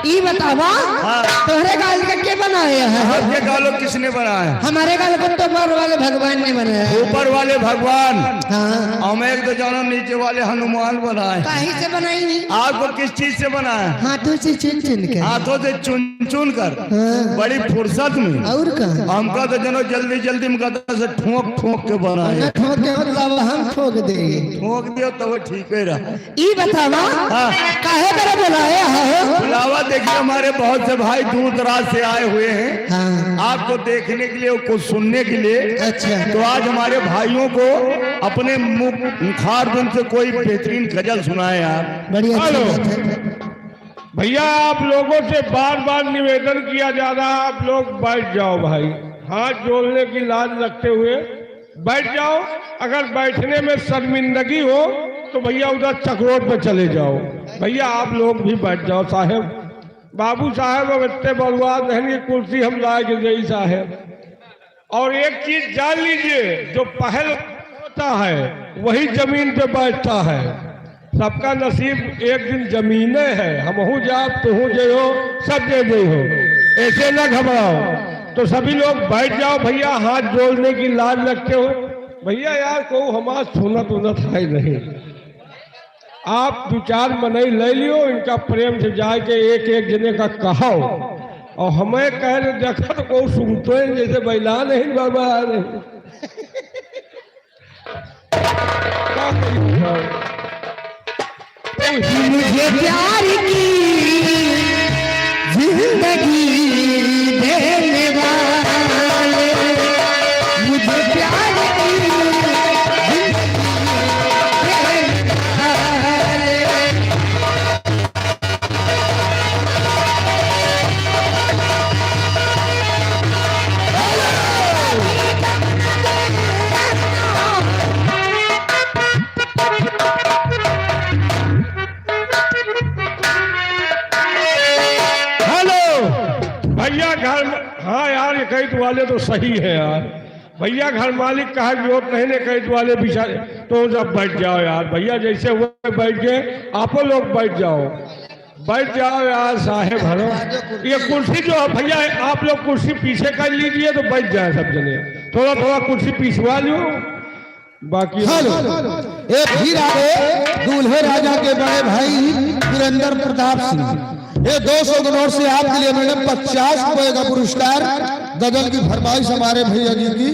ई बतावा हाँ। तुम्हारे गाल का क्या बनाया है? ये गालो किसने बनाया? हमारे गाल को तो ऊपर वाले भगवान ने बनाया है। ऊपर वाले भगवान, हाँ। हम एक तो जानो नीचे वाले हनुमान बनाए। काहे से बनाई नहीं? आपको किस चीज से बनाया? हाथों से चुन चुन के। हाथों से चुन चुन कर, हाँ। बड़ी फुर्सत में। और कहा? हमका तो जनो जल्दी जल्दी में कहता से ठोक ठोक के बनाए। ठोक के मतलब हम ठोक देंगे। ठोक दियो तो वो ठीक ही रहा। ई बतावा हाँ। काहे करे बुलाया है? बुलावा देखिए, हमारे बहुत से भाई दूर दराज से आए हुए हैं हाँ। आपको देखने के लिए, कुछ सुनने के लिए। अच्छा। तो आज हमारे भाइयों को अपने मुखारबिंद से कोई बेहतरीन गजल सुनाए यार। बड़ी अच्छी हेलो। बात है। भैया आप लोगों से बार बार निवेदन किया जा रहा है, आप लोग बैठ जाओ भाई, हाथ जोड़ने की लाज रखते हुए बैठ जाओ। अगर बैठने में शर्मिंदगी हो तो भैया उधर चकरोट पे चले जाओ। भैया आप लोग भी बैठ जाओ। साहब बाबू साहब अब इतने बर्बाद रहेंगे, कुर्सी हम लाएंगे यही साहब। और एक चीज जान लीजिए, जो पहल होता है वही जमीन पे बैठता है। सबका नसीब एक दिन जमीने है, हम हूँ जा तुहू जे हो, सब जे जे हो, ऐसे न घबराओ। तो सभी लोग बैठ जाओ भैया, हाथ जोड़ने की लाज रखते हो। भैया यार को हमारा सुनत उनत है नहीं, आप 2-4 मनई ले लियो, इनका प्रेम से जाके एक एक जने का कहो और हमें कह रहे देखो को सुनते हैं जैसे बैला नहीं बाबा रहे क्या करिए? मुझे प्यार की जिंदगी देने वाले, मुझे प्यार की जिंदगी देने वाले। भैया घर, हाँ यार ये कैद वाले तो सही है यार। भैया घर मालिक कहा कि वोट नहीं ने कैद वाले बेचारे, तो जब बैठ जाओ यार भैया, जैसे हुए बैठ गए, आप लोग बैठ जाओ यार साहेब। हरो ये कुर्सी जो है भैया, आप लोग कुर्सी पीछे कर लीजिए तो बैठ जाए सब जने, थोड़ा थोड़ा कुर्सी पिछवा लो बाकी। हेलो, एक फिर आए दूल्हे राजा के बड़े भाई वीरेंद्र प्रताप सिंह। ये 200 के नोट से आपके लिए मैडम 50 रुपए का पुरस्कार। गजल की फरमाइश हमारे भैया जी की,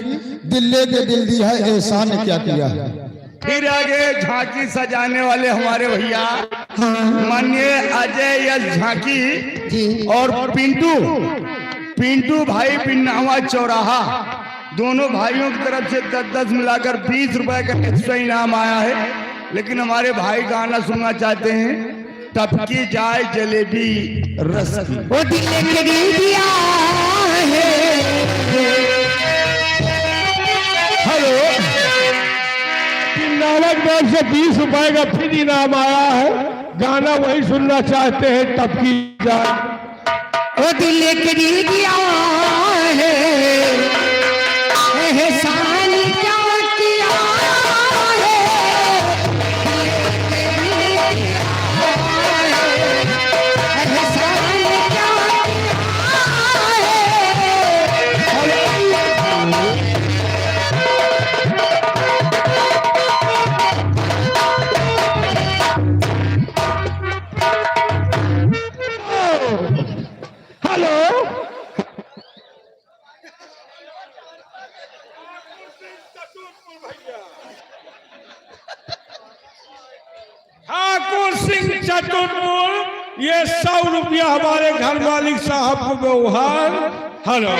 दिल्ली के दिल दी है एहसान ने क्या किया। फिर आगे झांकी सजाने वाले हमारे भैया माननीय अजय यश झांकी और पिंटू भाई पिन्नावा चौराहा, दोनों भाइयों की तरफ से 10-10 मिलाकर 20 रुपए का एक्स्ट्रा इनाम आया है। लेकिन हमारे भाई गाना सुनना चाहते हैं, टपकी जाए जलेबी रस की। वो दिल के दिल दिया है। हेलो, नानक बैंक से 20 रुपए का फिर इनाम आया है, गाना वही सुनना चाहते हैं टपकी जाए। वो दिल के दिल दिया है, एहसान क्या किया है। एहसान क्या हेलो, ठाकुर सिंह चतुर्पुर, ये 100 रुपया हमारे घर मालिक साहब को व्यवहार। हेलो,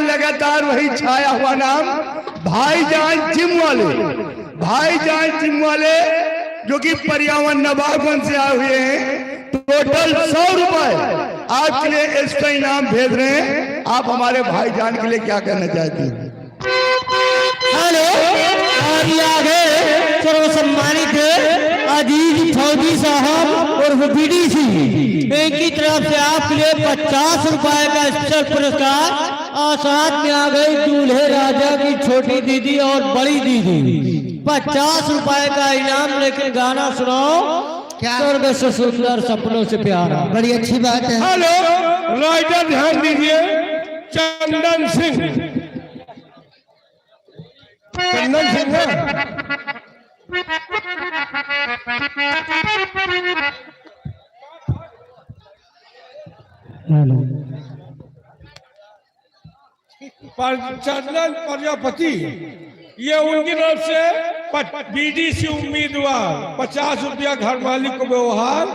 लगातार वही छाया हुआ नाम भाईजान जिम वाले जो कि पर्यावरण नवाबगंज से आए हुए हैं। टोटल 100 रुपए आपके लिए एक्स्ट्रा इनाम भेज रहे हैं। आप हमारे भाईजान के लिए क्या कहना चाहते हैं? हेलो, और ये आगे सर्व सम्मानित अजीज फौजी साहब और बीडीसी बैंक की तरफ से आपके लिए 50 रुपए का स्पेशल पुरस्कार, और साथ में आ गई दूल्हे राजा की छोटी दीदी और बड़ी दीदी। 50 रुपए का इनाम, लेकिन गाना सुनाओ स्वर्ग से सुंदर सपनों से प्यारा। बड़ी अच्छी बात है। हेलो राइटर, ध्यान दीजिए, चंदन सिंह। चंदन सिंह है? चंदन प्रजापति, ये उनकी तरफ से बीडीसी उम्मीदवार 50 रुपया, घर मालिक को व्यवहार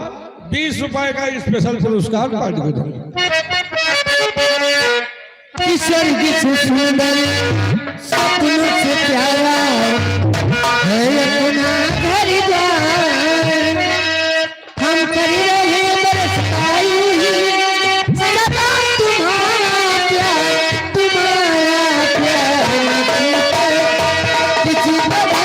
20 रुपए का स्पेशल पुरस्कार पार्टी को देंगे। किशोर की सुंदर सपनों से प्यारा है अपना घर द्वार, हम कर रहे बरसाई सदा तुम्हारा प्यार, तुम्हारा प्यार किसी बदल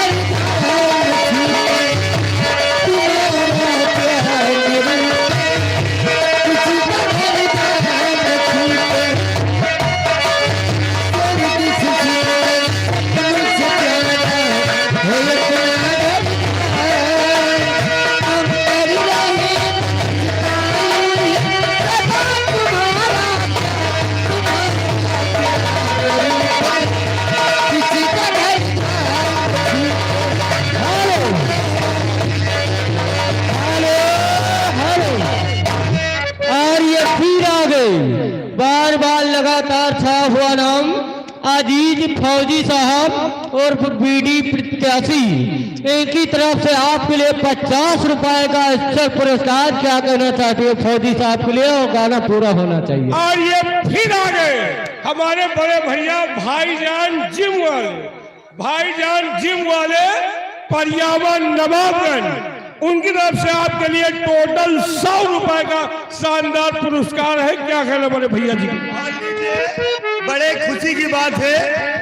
बार बार लगातार छा हुआ नाम अजीज फौजी साहब और बीडी प्रत्याशी, एक ही तरफ से आपके लिए 50 रुपए का स्पेशल पुरस्कार। क्या कहना चाहते हो फौजी साहब के लिए, और गाना पूरा होना चाहिए। और ये फिर आ गए हमारे बड़े भैया भाईजान जिम वाले, भाईजान जिम वाले पर्यावरण नवाबगंज, उनकी तरफ से आपके लिए टोटल 100 रुपए का शानदार पुरस्कार है। क्या कहना बड़े भैया जी? बड़े खुशी की बात है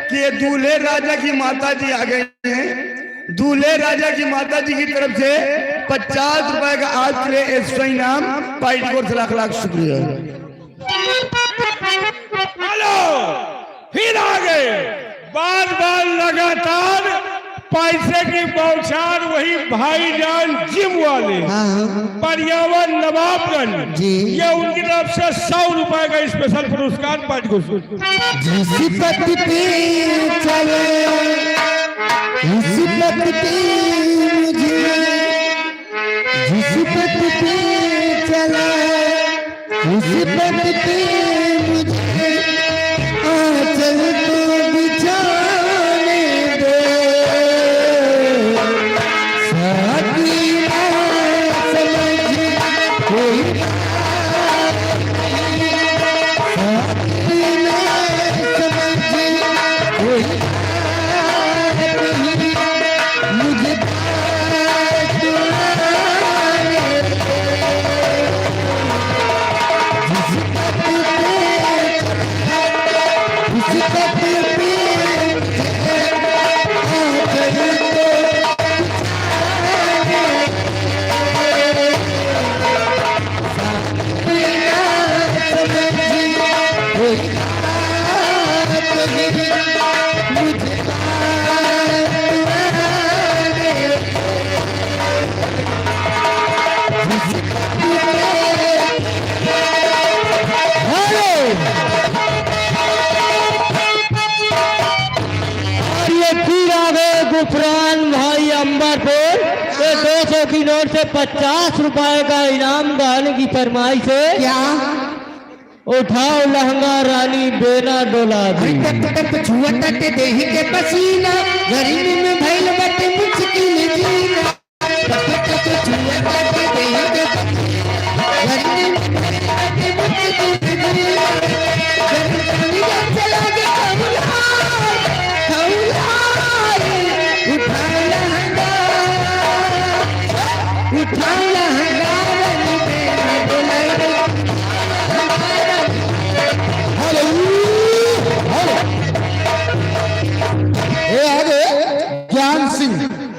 कि ये दूल्हे राजा की माता जी आ गए हैं। दूल्हे राजा की माता जी की तरफ से 50 रुपए का आज के लिए एक्स्ट्रा इनाम, पार्टी को लाख लाख शुक्रिया। हेलो, फिर आ गए बार बार लगातार पैसे की बौछार, वही भाईजान जिम वाले पर्यावरण नवाबगंज, ये उनकी तरफ से 100 रुपए का स्पेशल पुरस्कार पार्टी को। जिस पथ पे चले उस पथ पे मुझे, जिस पथ पे चला उस पथ पे मुझे आंचल को बिछाने दे, साथी ना समझ कोई, साथी ना समझ कोई मुझे गुफरान भाई अंबरपुर, ये 200 की नोट से 50 रुपए का इनाम गाने की फरमाइश है। क्या उठाओ लहंगा रानी बेना डोला दी, छुआ तट देही के पसीना, गर्मी में भइल बटे मुश्किल जीना, छुआ तट देही के गर्मी में बटे मुश्किल जीना, गर्मी चला के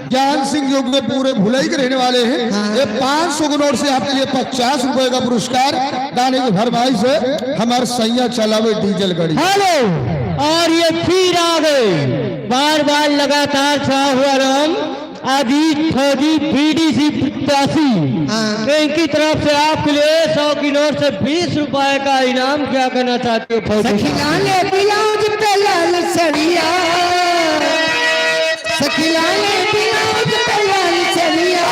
ज्ञान सिंह जो कि पूरे भुलई के रहने वाले हैं। ये 500 के नोट से आपके लिए 50 रुपए का पुरस्कार गाने की फरमाइश है। हमारे सैया चलावे डीजल गाड़ी। हेलो, और ये फिर आ गए बार बार लगातार छा हुआ नाम अजीत फौजी बीडीसी 87 इनकी तरफ से आपके लिए 100 की नोट से 20 रुपए का इनाम। क्या करना चाहते हो फौजी साहब? सखिलाने ब्लाउज पे लाल सड़िया, सखिलाने ब्लाउज पे लाल सड़िया,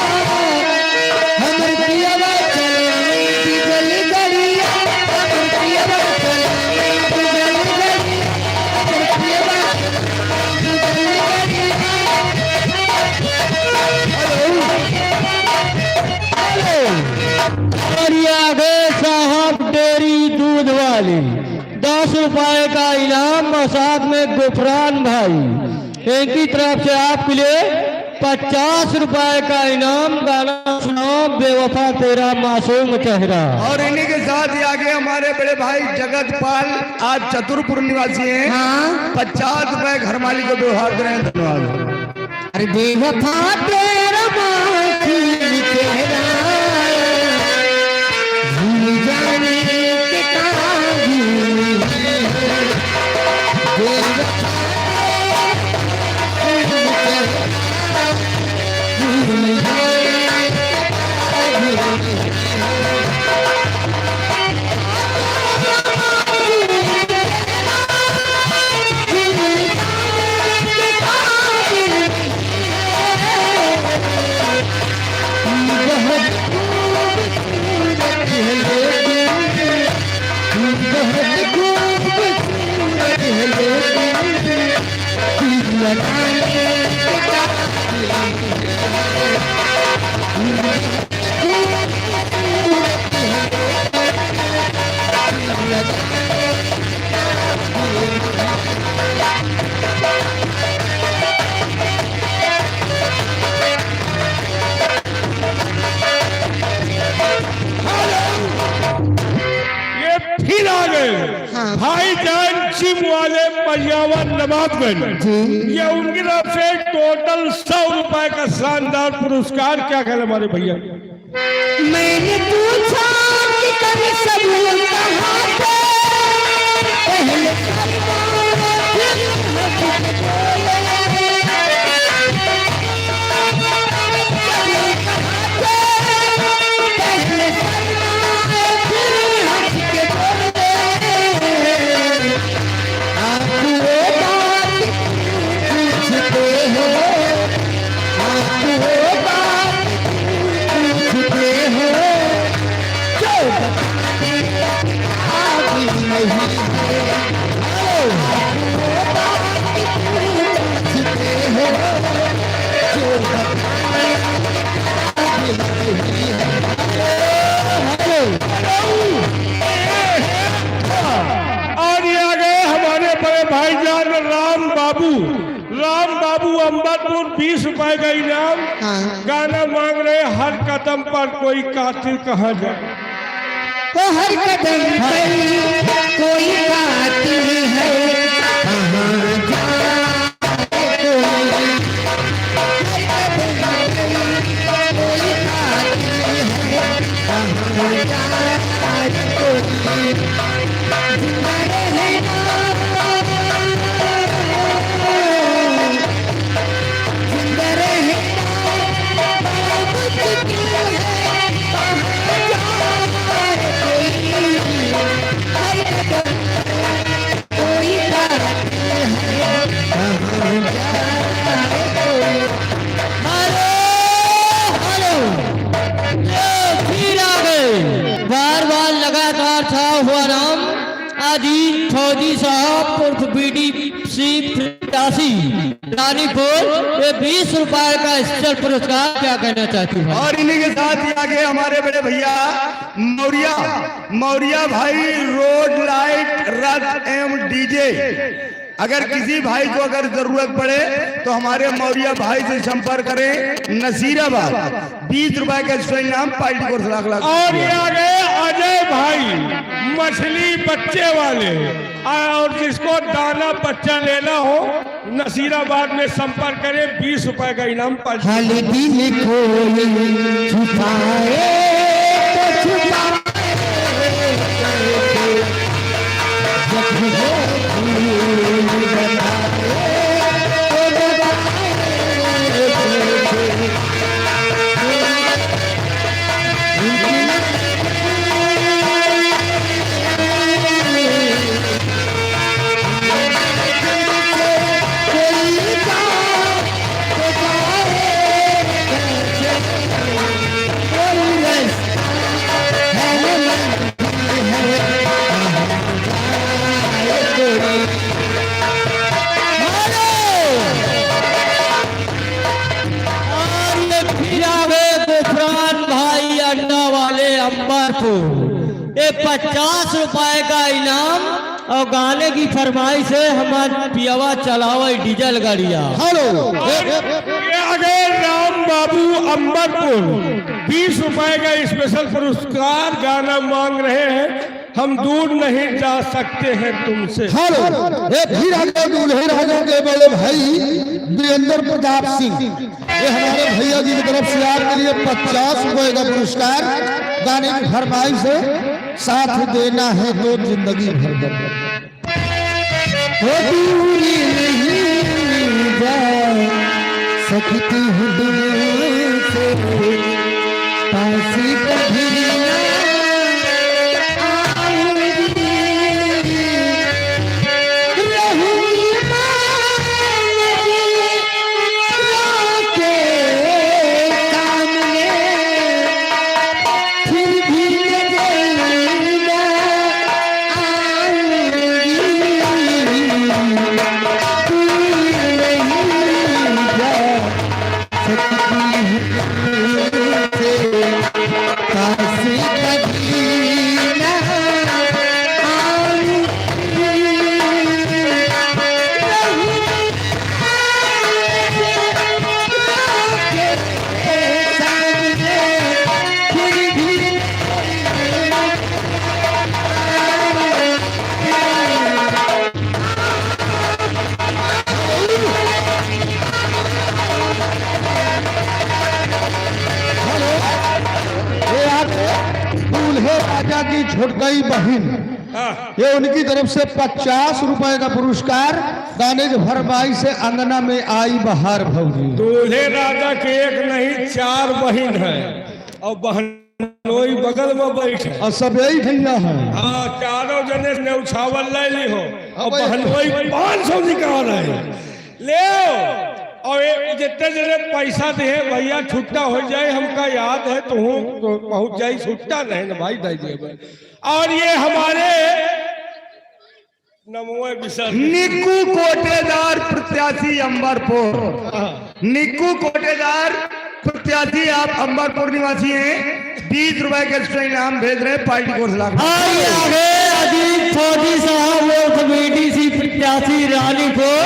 हमर पियवा चले डीजल गड़िया, हमर पियवा चले डीजल गड़िया, हमर पियवा डीजल गड़िया। और ये आगे साहब डेयरी दूध वाली 10 रुपए का इनाम और साथ में गुफरान भाई इनकी तरफ से आपके लिए 50 रुपए का इनाम। गाना सुनाओ बेवफा तेरा मासूम चेहरा। और इन्हीं के साथ ही आगे हमारे बड़े भाई जगत पाल आज चतुरपुर निवासी हैं। 50 रुपए घर मालिक को व्यवहार करें। धन्यवाद। अरे बेवफा तेरा मासूम चेहरा, भूल जाने के काबिल है, बेवफा भूल जाने के काबिल ये फिर आ गए भाईजान जिम वाले पर्यावरण नवाबगंज। ये उनकी तरफ से टोटल 100 रुपए का शानदार पुरस्कार। क्या कहना हमारे भैया? मैंने पूछा कि कभी सबूर कहाँ थे, पहले शर्माए फिर हंस के बोले, पहले शर्माए फिर हंस के बोले, आप वो बात पूछते हो, आप वो बात पूछते हो जो बताते आगे नहीं है, आप वो बात पूछते हो जो बताते आगे नहीं है। और ये आ गए हमारे बड़े भाईजान राम बाबू अम्बरपुर 20 रुपए का इनाम। गाना मांग रहे हर कदम पर कोई कातिल कहाँ जाए। तो हर कदम पर कोई कातिल है, कहाँ जाए कोई, हर कदम पर कोई कातिल है, कहाँ जाए कोई, जिंदा रहना, जिंदा रहना मुश्किल है, कहाँ जाए कोई, हर कदम कोई कातिल है, कहाँ जाए कोई। फिर आ गए बार बार लगातार छा हुआ नाम अजीत फौजी साहब उर्फ BDC 83 रानीपुर। ये 20 रुपए का स्पेशल पुरस्कार। क्या कहना चाहती हूँ? और इन्हीं के साथ ही आगे हमारे बड़े भैया मौर्या भाई रोड लाइट रथ एवं डीजे। अगर किसी भाई को अगर जरूरत पड़े तो हमारे मौर्या भाई से संपर्क करें। नसीराबाद 20 रुपए का एक्स्ट्रा इनाम पार्टी को लाख। और ये आ गए अजय भाई मछली बच्चे वाले। और जिसको दाना बच्चा लेना हो नसीराबाद में संपर्क करें। 20 रुपए का इनाम पार्टी। खाली दिल कोई छुपाए तो छुपाए, जब वो भूल बताए तो बताए, अंबरपुर। ये 50 रुपए का इनाम और गाने की फरमाइश है हमारे पियावा चलावा डीजल गाड़िया। हेलो ये आगे राम बाबू अंबरपुर 20 रुपए का स्पेशल पुरस्कार गाना मांग रहे हैं। हम दूर नहीं जा सकते हैं तुमसे। हेलो ये फिर आगे दूल्हे राजा के बड़े भाई वीरेंद्र प्रताप सिंह, ये हमारे भैया जी की तरफ से आपके लिए 50 रुपए का पुरस्कार गाने की फरमाइश है, साथ देना है तो जिंदगी भर कर। वो दूरी नहीं जा सकती हूँ दिल से, पासी कभी ना आऊंगी, रहूंगी मांगे के सामने, फिर भी नजर ना दूल्हे राजा की छुटकई बहन, ये उनकी तरफ से 50 रुपए का पुरस्कार गाने की फरमाइश से अंगना में आई बहार भौजी। दूल्हे राजा के एक नहीं 4 बहन है और बहनोई बगल में बैठे और सब यही भैया है। हाँ, चारों जने ने उछावल ले ली हो और बहनोई 500 निकाल रहे ले। और जितने जने पैसा दे भैया छुट्टा हो जाए, हमका याद है तो पहुंच जाए, छुट्टा नहीं ना भाई दे दिए। और ये हमारे नमो विसर निक्कू कोटेदार प्रत्याशी अंबरपुर, निक्कू कोटेदार प्रत्याशी आप अंबरपुर निवासी हैं, 20 रुपए के एक्स्ट्रा इनाम भेज रहे हैं पार्टी को। अजीत फौजी साहब वो कमेटी सी प्रत्याशी रानीपुर,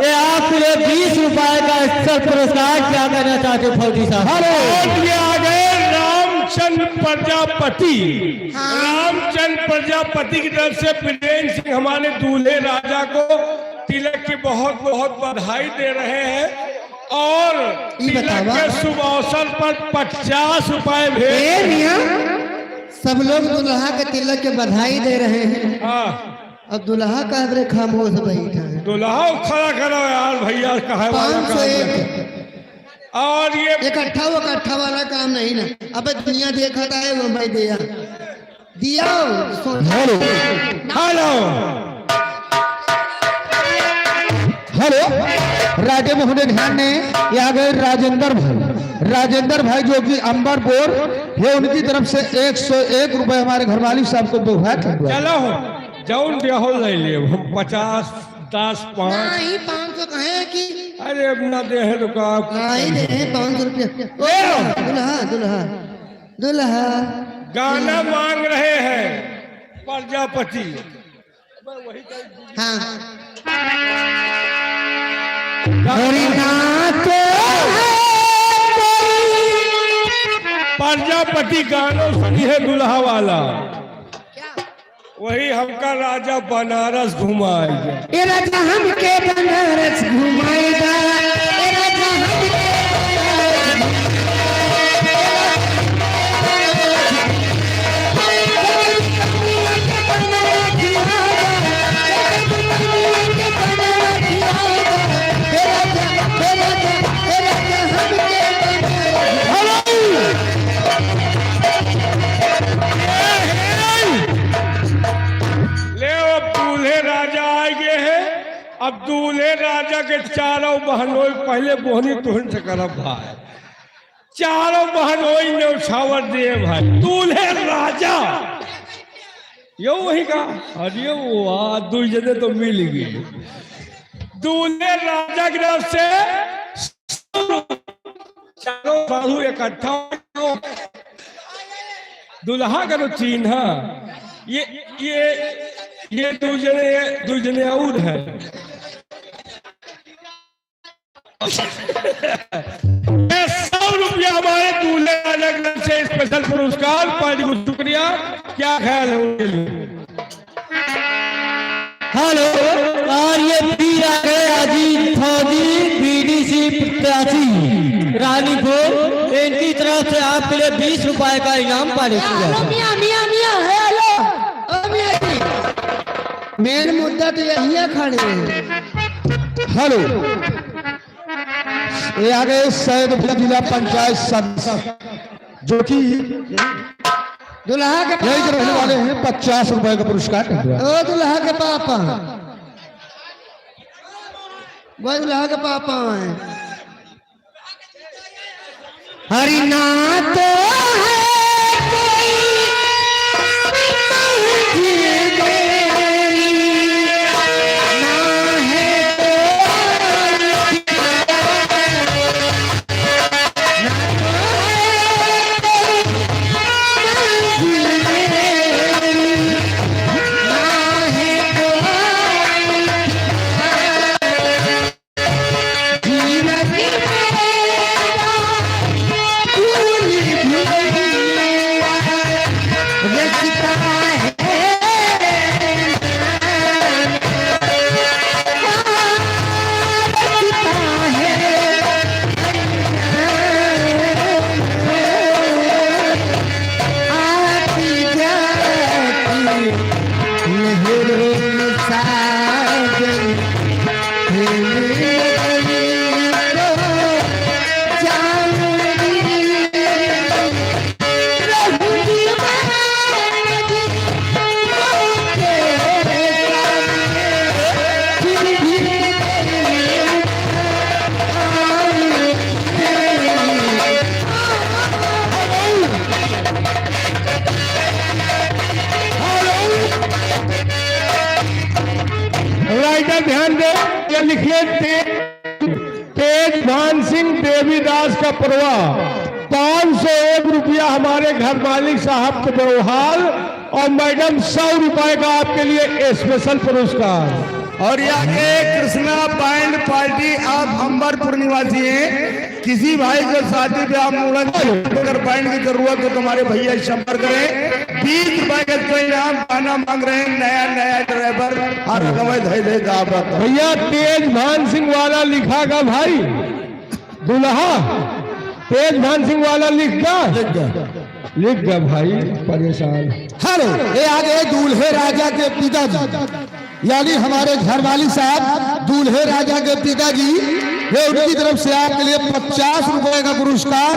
ये आपके लिए 20 रुपए का एक्स्ट्रा पुरस्कार क्या कहना चाहते फौजी साहब? और ये आ गए रामचंद्र प्रजापति। रामचंद्र प्रजापति की तरफ से वीरेंद्र सिंह हमारे दूल्हे राजा को तिलक की बहुत बहुत बधाई दे रहे हैं और तिलक के शुभ अवसर पर 50 रुपए भेज। सब लोग दुल्हा के तिलक के बधाई दे रहे हैं, अब दुल्हा का अदरे खामोश बैठा है। दुल्हा खड़ा करो यार भैया, कहा 501 और ये इकट्ठा वाला काम नहीं ना। अब दुनिया देखा था वो भाई दिया दिया। हेलो हेलो राजे महोदय ध्यान ने यहाँ गए राजेंद्र भाई जो कि अंबरपुर है, उनकी तरफ से 101 रुपए हमारे घरवाली साहब को दो है। चलो जौन देहो ले लिए 50 10 5 नहीं 500 कहे कि अरे अपना दे है रुका नहीं दे 500 रुपया। दुल्हा गाना मांग रहे हैं प्रजापति। हाँ प्रजापति गानों सुनी है दुल्हा वाला, वही हमका राजा बनारस घुमाएगा। ये राजा हमके बनारस घुमाएगा, ये राजा अब दूल्हे राजा के चारों बहनों पहले बोहनी तुहन से करब भाई, चारों बहनों ने उछावर दिए भाई। दूल्हे राजा यो वही का अरे वो दो जने तो मिल गई। दूल्हे राजा की तरफ से चारों साधु इकट्ठा दुल्हा का तो चिन्ह ये दो जने और है। ये 100 रुपया हमारे दूल्हे अलग से स्पेशल पुरस्कार। पार्टी को शुक्रिया। क्या ख्याल है उनके लिए? हेलो, और ये पीर आ गए अजीत फौजी बीडीसी प्रत्याशी रानीपुर, इनकी तरफ से आपके लिए 20 रुपए का इनाम पारित किया है। मेन मुद्दा तो यही है, खड़े हेलो, ये आ गए सैदपुर जिला पंचायत सदस्य जो कि दुल्हा के यही के रहने वाले हैं। 50 रुपए का पुरस्कार। ओ दुल्हा के पापा, वो दुल्हा के पापा हैं। हरि नाथ है ध्यान दे, ये लिखिए तेज भान सिंह देवीदास का परवा 501 रुपया हमारे घर मालिक साहब के व्यवहार, और मैडम 100 रुपए का आपके लिए स्पेशल पुरस्कार। और यहाँ के कृष्णा बैंड पार्टी, आप अंबरपुर निवासी हैं, किसी भाई को शादी पे आप मुड़न अगर बैंड की जरूरत हो तो हमारे भैया संपर्क करें। 20 रुपए का तो इनाम गाना मांग रहे हैं, नया ड्राइवर हर भैया तेज भान सिंह वाला लिखा का भाई दुल्हा, तेज भान सिंह वाला लिख गया भाई, परेशान। हेलो, ये आ गए दूल्हे राजा के पिताजी, यानी हमारे घर वाली साहब दूल्हे राजा के पिताजी। ये उनकी तरफ से आपके लिए 50 रुपए का पुरस्कार।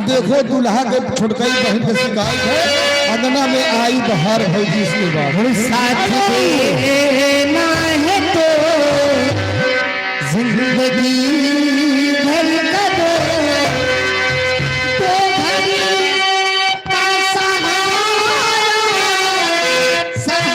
देखो दूल्हा के छोटकई बहन की शिकायत है, अंगना में आई बाहर है जिसके बाद साथ देना है तो जिंदगी भर का दो, तो घड़ी का सहारा नहीं, साथ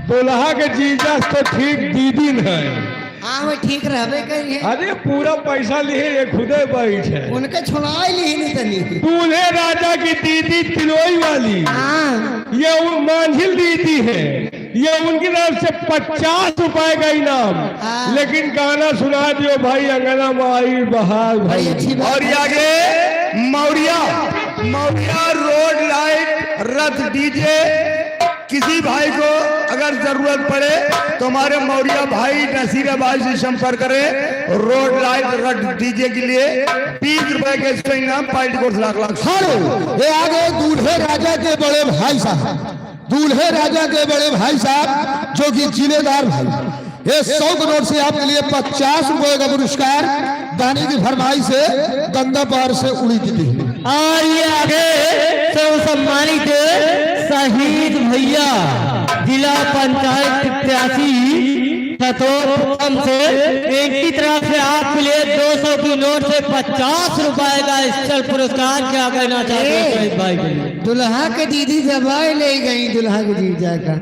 दुल्हा के जीजा तो ठीक दीदी है। हाँ वो ठीक रहबे करिए। अरे पूरा पैसा लिए ये खुदे बैठ है, उनके छुड़ाई ली नहीं तनी। दूल्हे राजा की दीदी तिलोई वाली, हाँ ये मांझिल दीदी है, ये उनकी तरफ से 50 रुपए का इनाम। लेकिन गाना सुना दियो भाई, अंगना में आई बहार भाई। और ये आगे मौरिया रोड लाइट रथ डीजे, किसी भाई को अगर जरूरत पड़े तो हमारे मौरिया भाई नसीराबाद से संपर्क करें। रोड लाइट रथ डीजे के लिए 20 रुपए के इसका इनाम, पार्टी को लाख। हेलो, ये आ गए दूल्हे राजा के बड़े भाई साहब, दूल्हे राजा के बड़े भाई साहब जो कि जिलेदार भाई। ये 100 करोड़ से आपके लिए 50 रुपए का पुरस्कार दानी की फरमाई से गंगा पार से उड़ी थी। और ये आगे सम्मानित शहीद भैया जिला पंचायत प्रत्याशी तो प्रथम से इनकी तरफ से आपके लिए 200 की नोट से 50 रुपए का स्पेशल पुरस्कार क्या कहना चाहते हैं शहीद भाई के लिए? दुल्हा के दीदी दबाई ले गई दुल्हा के जीजा का,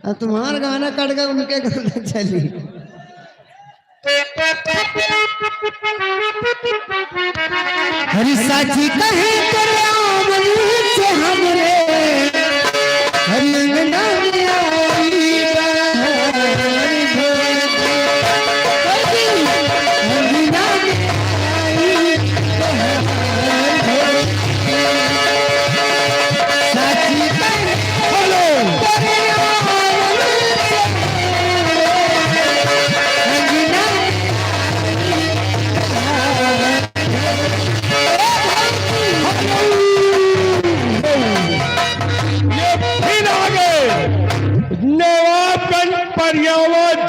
अब तुम्हारा गाना कट गया उनके गाना चली। हरी साची कहे तेरे आमनी से हमरे हरी अंगना में आई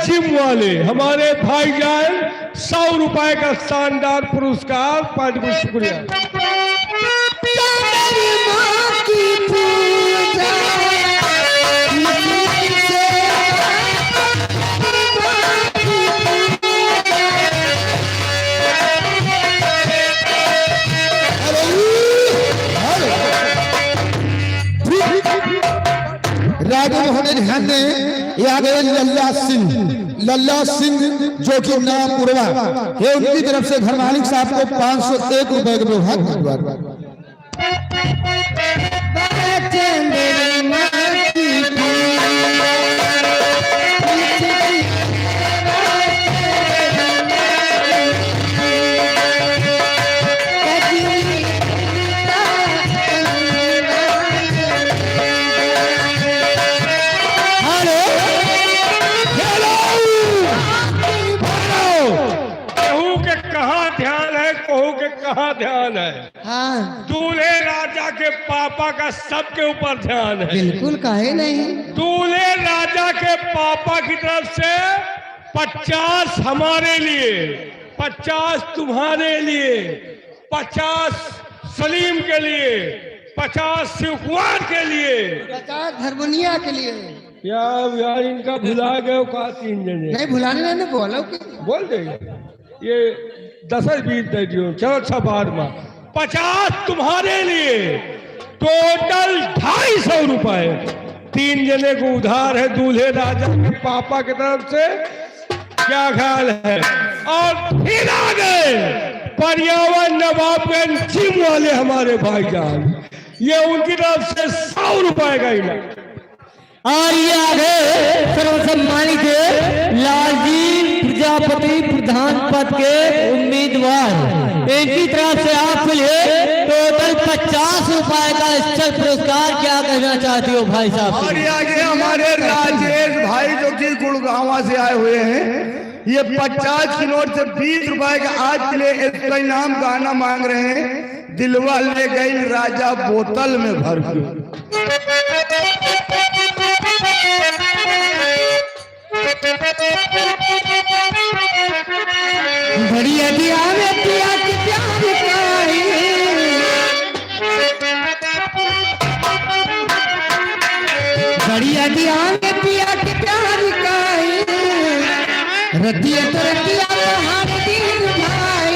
जिम वाले हमारे भाईजान 100 रुपए का शानदार पुरस्कार, पार्टी को शुक्रिया। राजा होने ध्यान दें, ये आ गए लल्ला सिंह जो कि नाम उड़वा है, उनकी तरफ से घर मालिक साहब को 501 रुपए का विभाग। कहाँ ध्यान है? हाँ दूल्हे राजा के पापा का सबके ऊपर ध्यान है। बिल्कुल, काहे नहीं। दूल्हे राजा के पापा की तरफ से 50 हमारे लिए, 50 तुम्हारे लिए, 50 सलीम के लिए, 50 शिव कुमार के लिए, 50 धर्मनिया के लिए। यार इनका भुला गए का 3 जने नहीं भुलाने नहीं बोलो बोल देंगे ये 10-20 दे दियो। चलो अच्छा बाद में 50 तुम्हारे लिए, टोटल 250 रुपए 3 जने को उधार है दूल्हे राजा के पापा की तरफ से। क्या ख्याल है? और फिर आ गए पर्यावरण नवाबगंज जिम वाले हमारे भाईजान, ये उनकी तरफ से 100 रुपए का इनाम। और ये आगे सर्वसम्मानित लालजी प्रजापति प्रधान पद के उम्मीदवार, इनकी तरफ से आपके लिए टोटल 50 रुपए का स्पेशल पुरस्कार क्या कहना चाहती हो भाई साहब? और ये आगे हमारे राजेश भाई जो कि गुड़गांव से आए हुए हैं, ये 50 की नोट से 20 रुपए का आज के लिए इसका इनाम गाना मांग रहे हैं। दिलवा ले गई राजा बोतल में भर के। बढ़िया दिया में पिया की प्यार काई, बढ़िया दिया में पिया की प्यार काई, रतिया तो रतिया हाथ दिन भाई,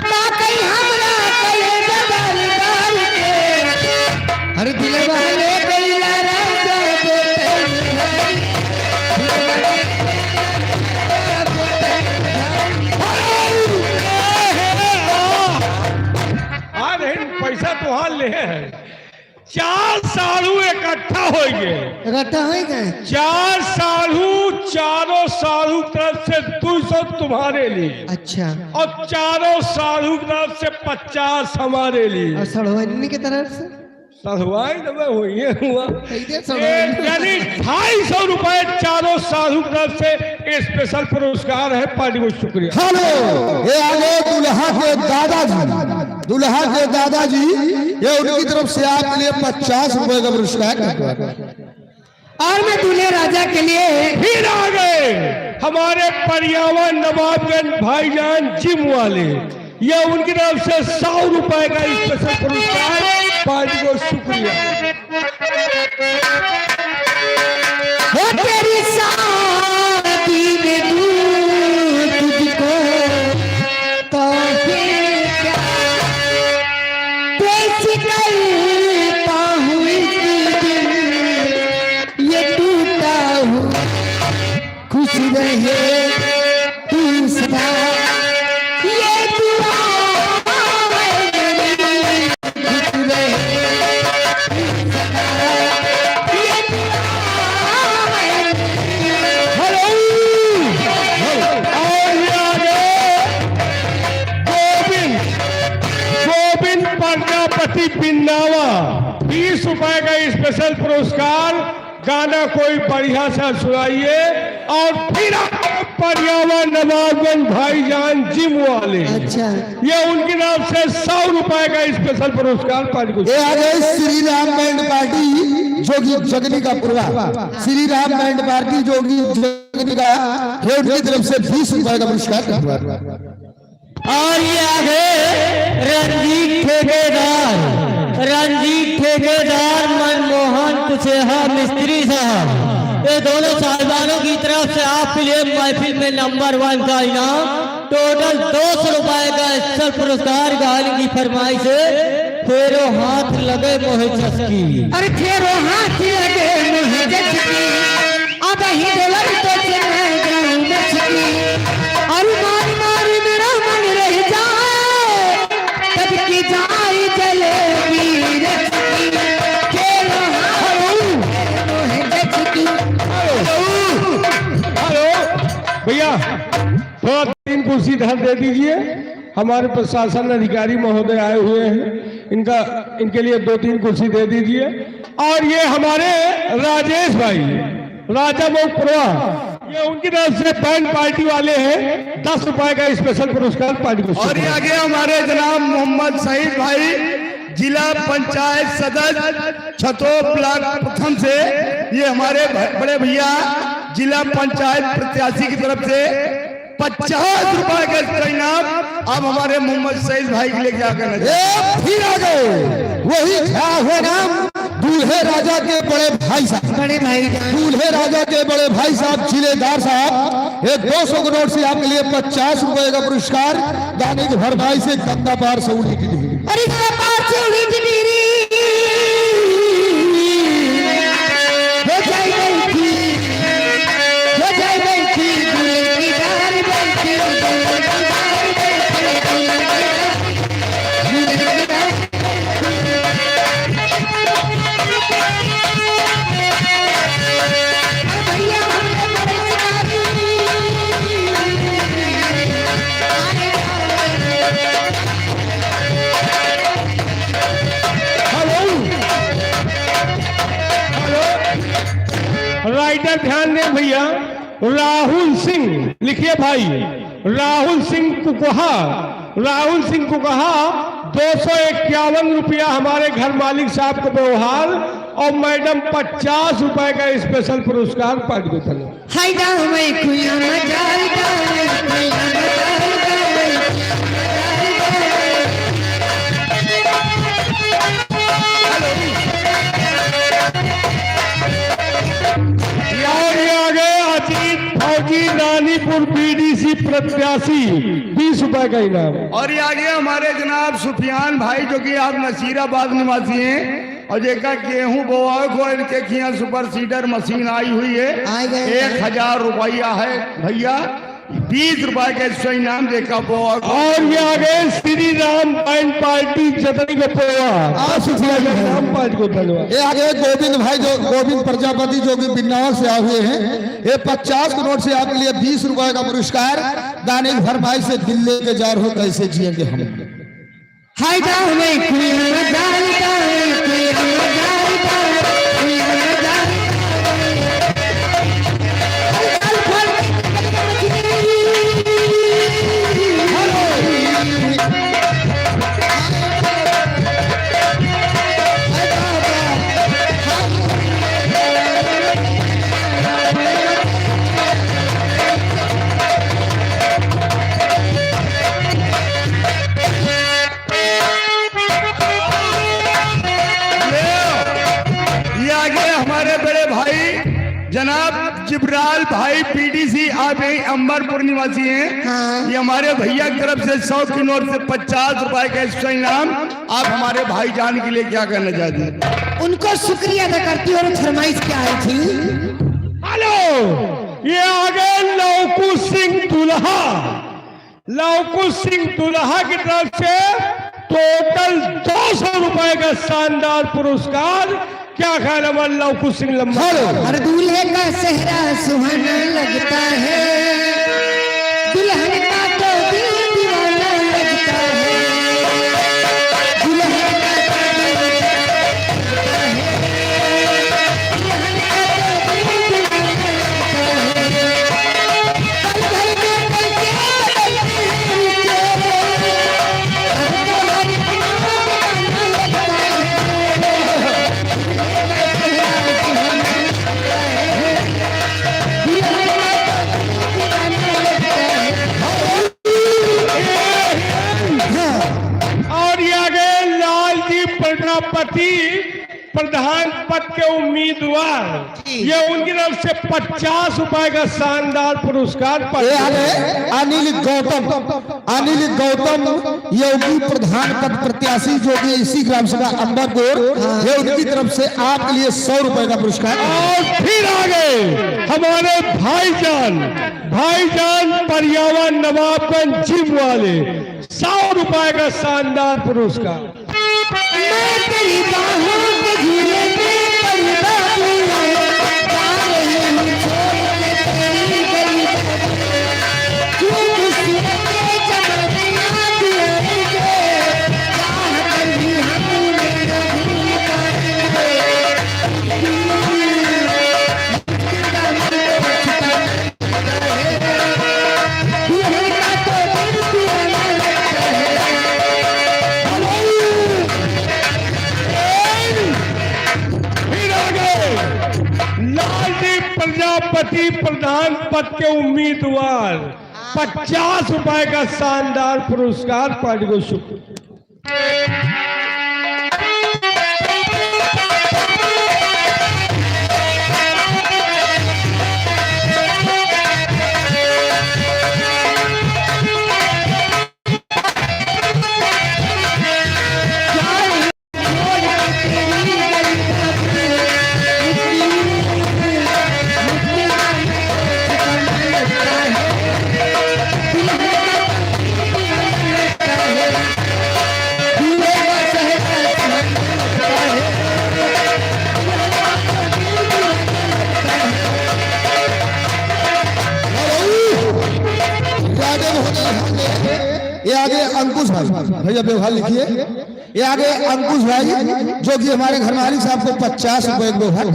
बाकी हमरा कले जबरदार के हर दिल वाले गईला राजा पैसा तुहार ले है। 4 सालू इकट्ठा हो गए, इकट्ठा हो गए 4 सालू, चारों सालू तरफ से 200 तुम्हारे लिए, अच्छा, और चारों सालू की तरफ से 50 हमारे लिए, और सड़वानी की तरफ से सड़वाई हुई हुआ सड़वानी। यानी 250 रुपए चारों सालू की तरफ से स्पेशल पुरस्कार है। पार्टी को शुक्रिया। हेलो, ये आगे दुल्हा के दादाजी, दुल्हा के दादाजी, ये उनकी तरफ से आपके लिए 50 रुपए का पुरस्कार। और मैं दूल्हे राजा के लिए फिर आ गए हमारे पर्यावरण नवाबगंज भाईजान जिम वाले, ये उनकी तरफ से 100 रुपए का स्पेशल पुरस्कार। पार्टी को शुक्रिया। तेरी बस्ती पिन्नावा 20 रुपए का स्पेशल पुरस्कार। गाना कोई बढ़िया सा सुनाइए। और फिर पर्यावरण नवाबगंज भाईजान जिम वाले, अच्छा ये उनकी नाम से 100 रुपए का स्पेशल पुरस्कार पार्टी को। ये आ गए श्री राम बैंड पार्टी जोगी जगनी का पूर्वा। श्री राम बैंड पार्टी जोगी जगनी का है, उनकी तरफ से 20 रुपए का पुरस्कार। और ये आगे रंजीत ठेकेदार मनमोहन कुशेहा मिस्त्री साहब, ये दोनों साहिबानों की तरफ से आपके लिए महफिल में नंबर 1 का इनाम टोटल 200 रुपए का स्पेशल पुरस्कार। गाने की फरमाइश है फेरो हाथ लगे मोहे चस्की। अरे फेरो हाथ लगे मोहे चस्की, अब ही डोलर तो चले जाऊं मस्की। और मार मार मेरा मन रह जाए, तब की जाए जलेबी रचकी। फेरो हाथ मोहे चस्की। हेलो भैया, थोड़ा 3 कुर्सी इधर दे दीजिए। हमारे प्रशासन अधिकारी महोदय आए हुए हैं, इनके लिए 2-3 कुर्सी दे दीजिए। और ये हमारे राजेश भाई राजा मोपुरवा, ये उनकी तरफ से बैंड पार्टी वाले हैं, 10 रुपए का स्पेशल पुरस्कार पार्टी को। और ये आगे हमारे जनाब मोहम्मद सईद भाई, जिला पंचायत सदस्य छतो ब्लॉक प्रथम से, ये हमारे बड़े भैया जिला पंचायत प्रत्याशी की तरफ से 50 रुपए का इनाम अब हमारे मोहम्मद सईद भाई के लिए क्या करना चाहिए। फिर आ गए वही क्या हुआ नाम, दूल्हे राजा के बड़े भाई साहब, बड़े भाई दूल्हे राजा के बड़े भाई साहब जिलेदार साहब, ये 200 के नोट से आपके लिए 50 रुपए का पुरस्कार। गाने की भरपाई से गंदा पार से उड़ी की डिग्री। अरे पार से उड़ी की डिग्री हो जाए गई थी, हो जाए गई थी दूल्हे की डाल बनती, दूल्हे की डाल राइटर ध्यान दें भैया, राहुल सिंह लिखिए भाई, राहुल सिंह कुकहा 251 रुपया हमारे घर मालिक साहब को व्यवहार। और मैडम 50 रुपए का स्पेशल पुरस्कार पार्टी को धन्यवाद। हाय गाँव में खुया मचाल फौजी रानीपुर बीडीसी प्रत्याशी 20 रुपए का इनाम। और ये आगे हमारे जनाब सुफियान भाई, जो कि आप नसीराबाद निवासी हैं, और जेका गेहूं बोआ को इनके खिया सुपर सीडर मशीन आई हुई है, 1000 रुपया है भैया, 20 रुपए का इसका इनाम देखा बोआ। और ये आगे श्री राम बैंड पार्टी जतनी को राम पार्टी को धन्यवाद। ये आगे गोविंद भाई, जो गोविंद प्रजापति जो कि बिन्नावर से आए हुए हैं, ये 50 के नोट से आपके लिए 20 रुपए का पुरस्कार। गाने की भरपाई से दिल लेके जा रहे हो, कैसे जिएंगे हम। हाय गाँव में खुया मचाल जनाब जिब्राल भाई पीडीसी आप यही अंबरपुर निवासी हैं। हाँ। ये हमारे भैया की तरफ से 100 की नोट से 50 रुपए का इसका इनाम। आप हमारे भाईजान के लिए क्या करना चाहते हैं? उनको शुक्रिया अदा करती और फरमाइश क्या आई थी। हेलो, ये आगे लवकुश सिंह दुल्हा की तरफ से टोटल 200 रुपए का शानदार पुरस्कार। क्या ख्याल है लवकुश सिंह लम्बा? हर दूल्हे का सेहरा सुहाना लगता है, दुल्हन का तो दिल दीवाना लगता है, दुल्हन का प्रजापति प्रधान पद के उम्मीदवार, ये उनकी तरफ से 50 रुपए का शानदार पुरस्कार ये आ गए अनिल गौतम योगी प्रधान पद प्रत्याशी जो कि इसी ग्राम सभा अंबरपुर, ये उनकी तरफ से आपके लिए 100 रुपए का पुरस्कार। और फिर आगे हमारे भाईजान पर्यावरण नवाबगंज जिम वाले 100 रुपए का शानदार पुरस्कार। प्रजापति प्रधान पद के उम्मीदवार 50 रुपए का शानदार पुरस्कार। पार्टी को शुक्रिया। ये आगे अंकुश भाई, भैया व्यवहार लिखिए। ये आगे अंकुश भाई जो कि हमारे घर मालिक साहब को 50 रुपए का व्यवहार।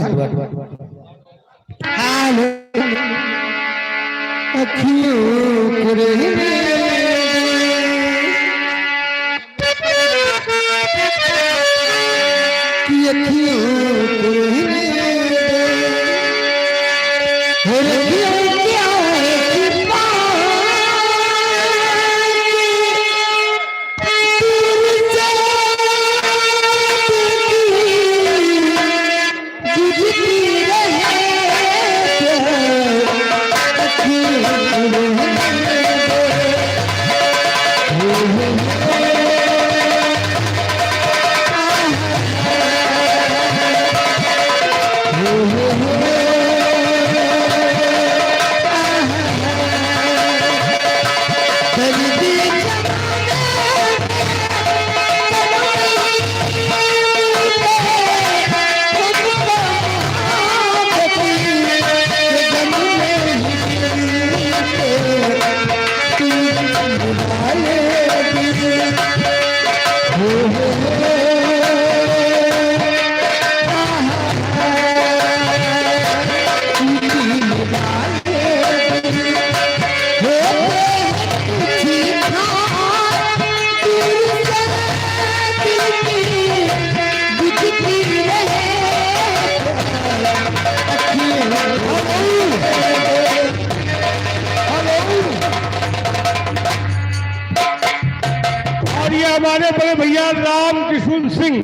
हमारे बड़े भैया राम किशुन सिंह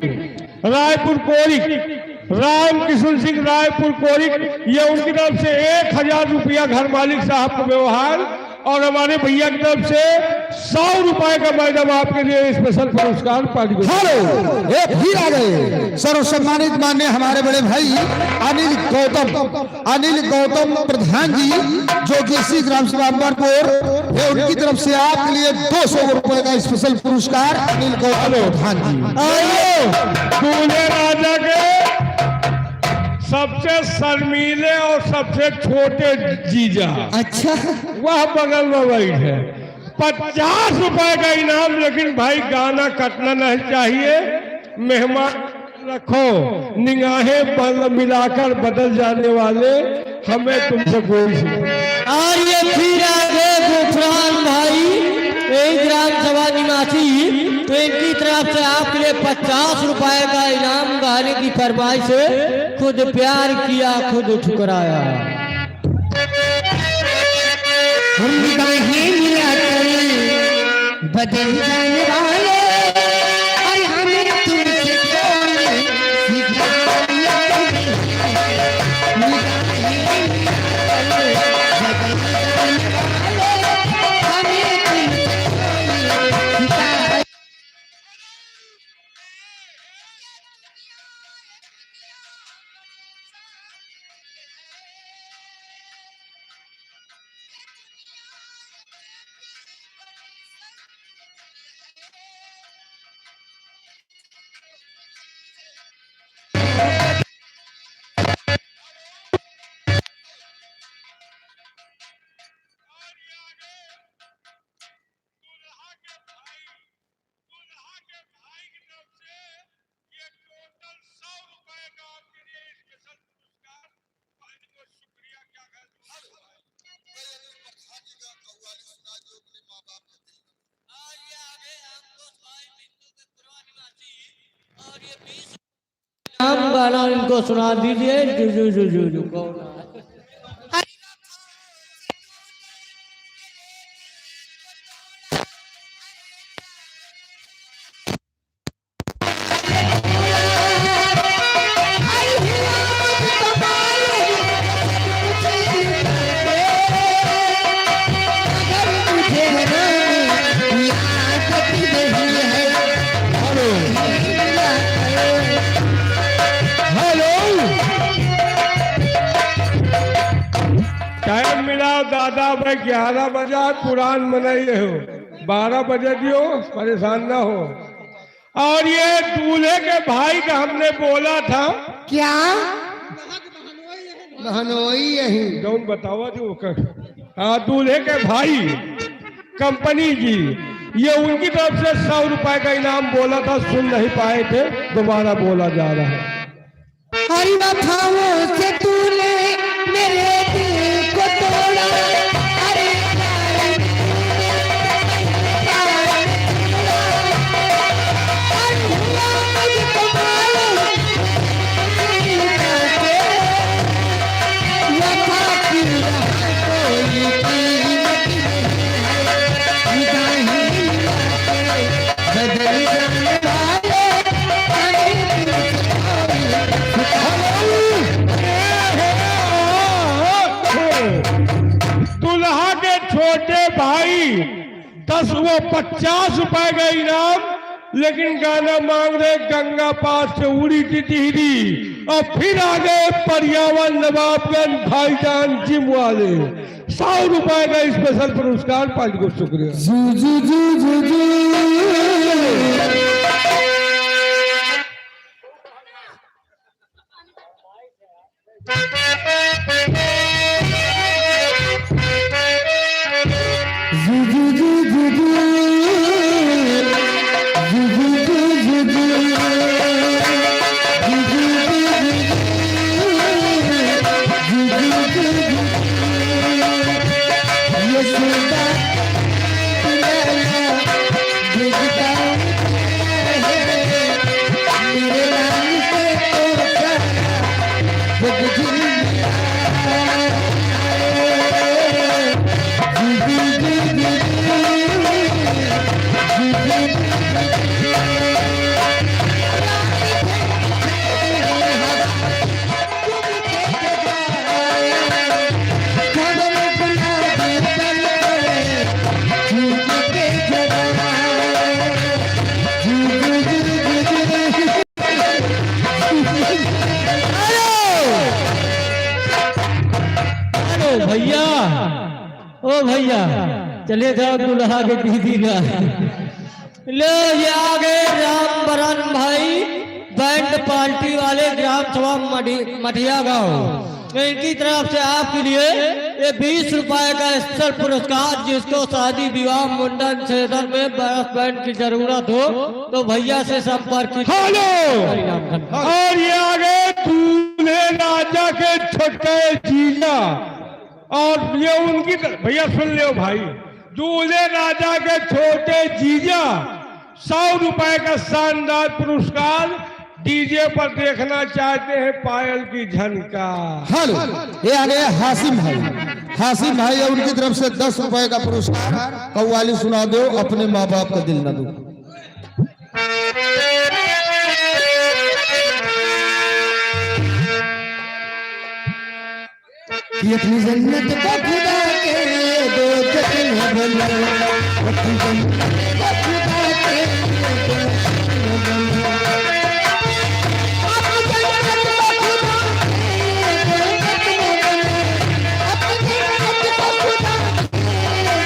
रायपुर कोरिक, ये उनकी तरफ से 1000 रुपया घर मालिक साहब को व्यवहार, और हमारे भैया की तरफ से 100 रुपए का मैडम आपके लिए स्पेशल पुरस्कार। पार्टी को एक ही आ गए सर्व सम्मानित मान्य हमारे बड़े भाई अनिल गौतम प्रधान जी जो कि इसी ग्राम सभा अंबरपुर, ये उनकी तरफ से आपके लिए 200 रुपए का स्पेशल पुरस्कार। अनिल गौतम प्रधान जी दूल्हे राजा के सबसे शर्मीले और सबसे छोटे जीजा, अच्छा वह बगल में बैठे। 50 रुपए का इनाम, लेकिन भाई गाना कटना नहीं चाहिए। मेहमान रखो, निगाहें मिलाकर बदल जाने वाले, हमें तुमसे कोई। और ये फिर आगे गुफरान भाई एक ग्राम सभा निवासी, तो इनकी तरफ से आपके लिए 50 रुपए का इनाम गाने की फरमाइश से खुद प्यार किया खुद ठुकराया। हम निगाहें मिलाकर बदल जाने वाले, और हमें तुमसे गाना इनको सुना दीजिए। जू जू जू जू जू कौन है? टाइम मिला दादा, मैं 11 बजा कुरान मनाइए हो, 12 बजे दियो, परेशान ना हो। और ये दूल्हे के भाई का हमने बोला था, क्या महनोई यही कौन बतावा जो हाँ, दूल्हे के भाई कंपनी जी, ये उनकी तरफ से 100 रुपए का इनाम बोला था, सुन नहीं पाए थे, दोबारा बोला जा रहा है। हरी वफाओं से तूने मेरे दिल को तोड़ा, अरे दुल्हा के छोटे भाई 10 वो 50 रुपए का इनाम, लेकिन गाना मांग रहे गंगा पास से उड़ी की टिहरी, और फिर आ गए परियावन नवाबगंज भाईजान जिम वाले, 100 रुपए का स्पेशल पुरस्कार। पार्टी को शुक्रिया। भैया, ओ भैया, चले जाओ दूल्हा के दीदी का। ले ये आ गए राम बरन भाई, बैंड पार्टी वाले, ग्राम सभा मठिया गांव। इनकी तरफ से आपके लिए ये 20 रुपए का स्पेशल पुरस्कार, जिसको शादी विवाह मुंडन सेशन में बरस बैंड की जरूरत हो तो भैया से संपर्क। हेलो, और ये आ गए दूल्हे राजा के छोटे जीजा, और ये उनकी भैया सुन लो भाई, दूल्हे राजा के छोटे जीजा 100 रुपए का शानदार पुरस्कार। डीजे पर देखना चाहते हैं पायल की झनकार। हेलो, ये आ गए हासिम भाई। हासिम भाई और उनकी तरफ से 10 रुपए का पुरस्कार। कव्वाली सुना दो, अपने माँ बाप का दिल न दो। कि अपनी जन्नत को खुदा के दो जतन बना, अपनी जन्नत को खुदा के दो जतन बना, अपनी जन्नत को खुदा के दो जतन बना, अपनी जन्नत को खुदा के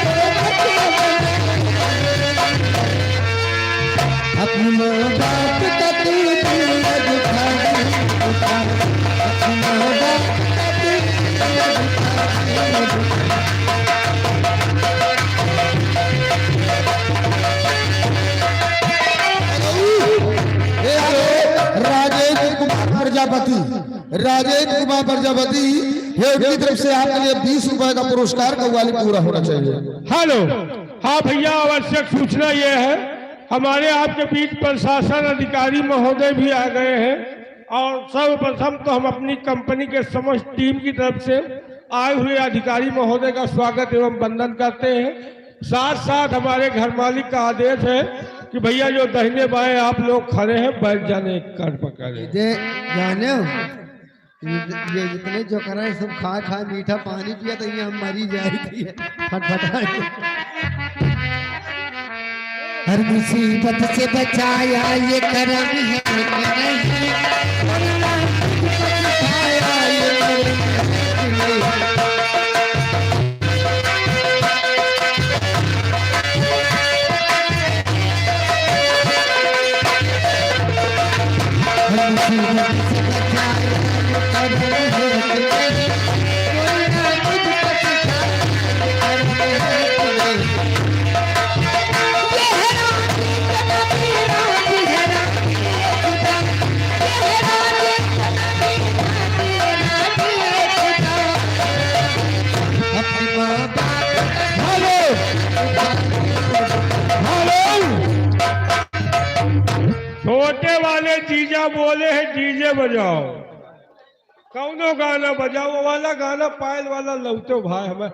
दो जतन बना, अपनी माँ बाप का तू दिखा दे, अपनी माँ बाप राजेंद्र कुमार प्रजापति, ये उनकी तरफ से आपके लिए 20 रुपए का पुरस्कार। कव्वाली पूरा होना चाहिए। हेलो, हाँ भैया, आवश्यक सूचना ये है, हमारे आपके बीच प्रशासन अधिकारी महोदय भी आ गए हैं, और सर्वप्रथम तो हम अपनी कंपनी के समस्त टीम की तरफ से आए हुए अधिकारी महोदय का स्वागत एवं वंदन करते हैं। साथ साथ हमारे घर मालिक का आदेश है कि भैया जो दाहिने बाएं आप लोग खड़े हैं बैठ जाने कर पकड़े। जाने हो, ये जितने जो कर रहे हैं सब खा खा मीठा पानी पिया तो ये हम मरी जाएगी फटफटाए। हर मुसीबत से बचाया ये करम है कि नहीं, वरना बचाया ये करम है कि नहीं। हर मुसीबत से बचाया ये करम है कि नहीं, वरना बचाया ये करम है कि नहीं। छोटे वाले जीजा बोले हैं डीजे बजाओ, कौनो गाना बजाओ, वो वाला गाना पायल वाला लौटो भाई हमें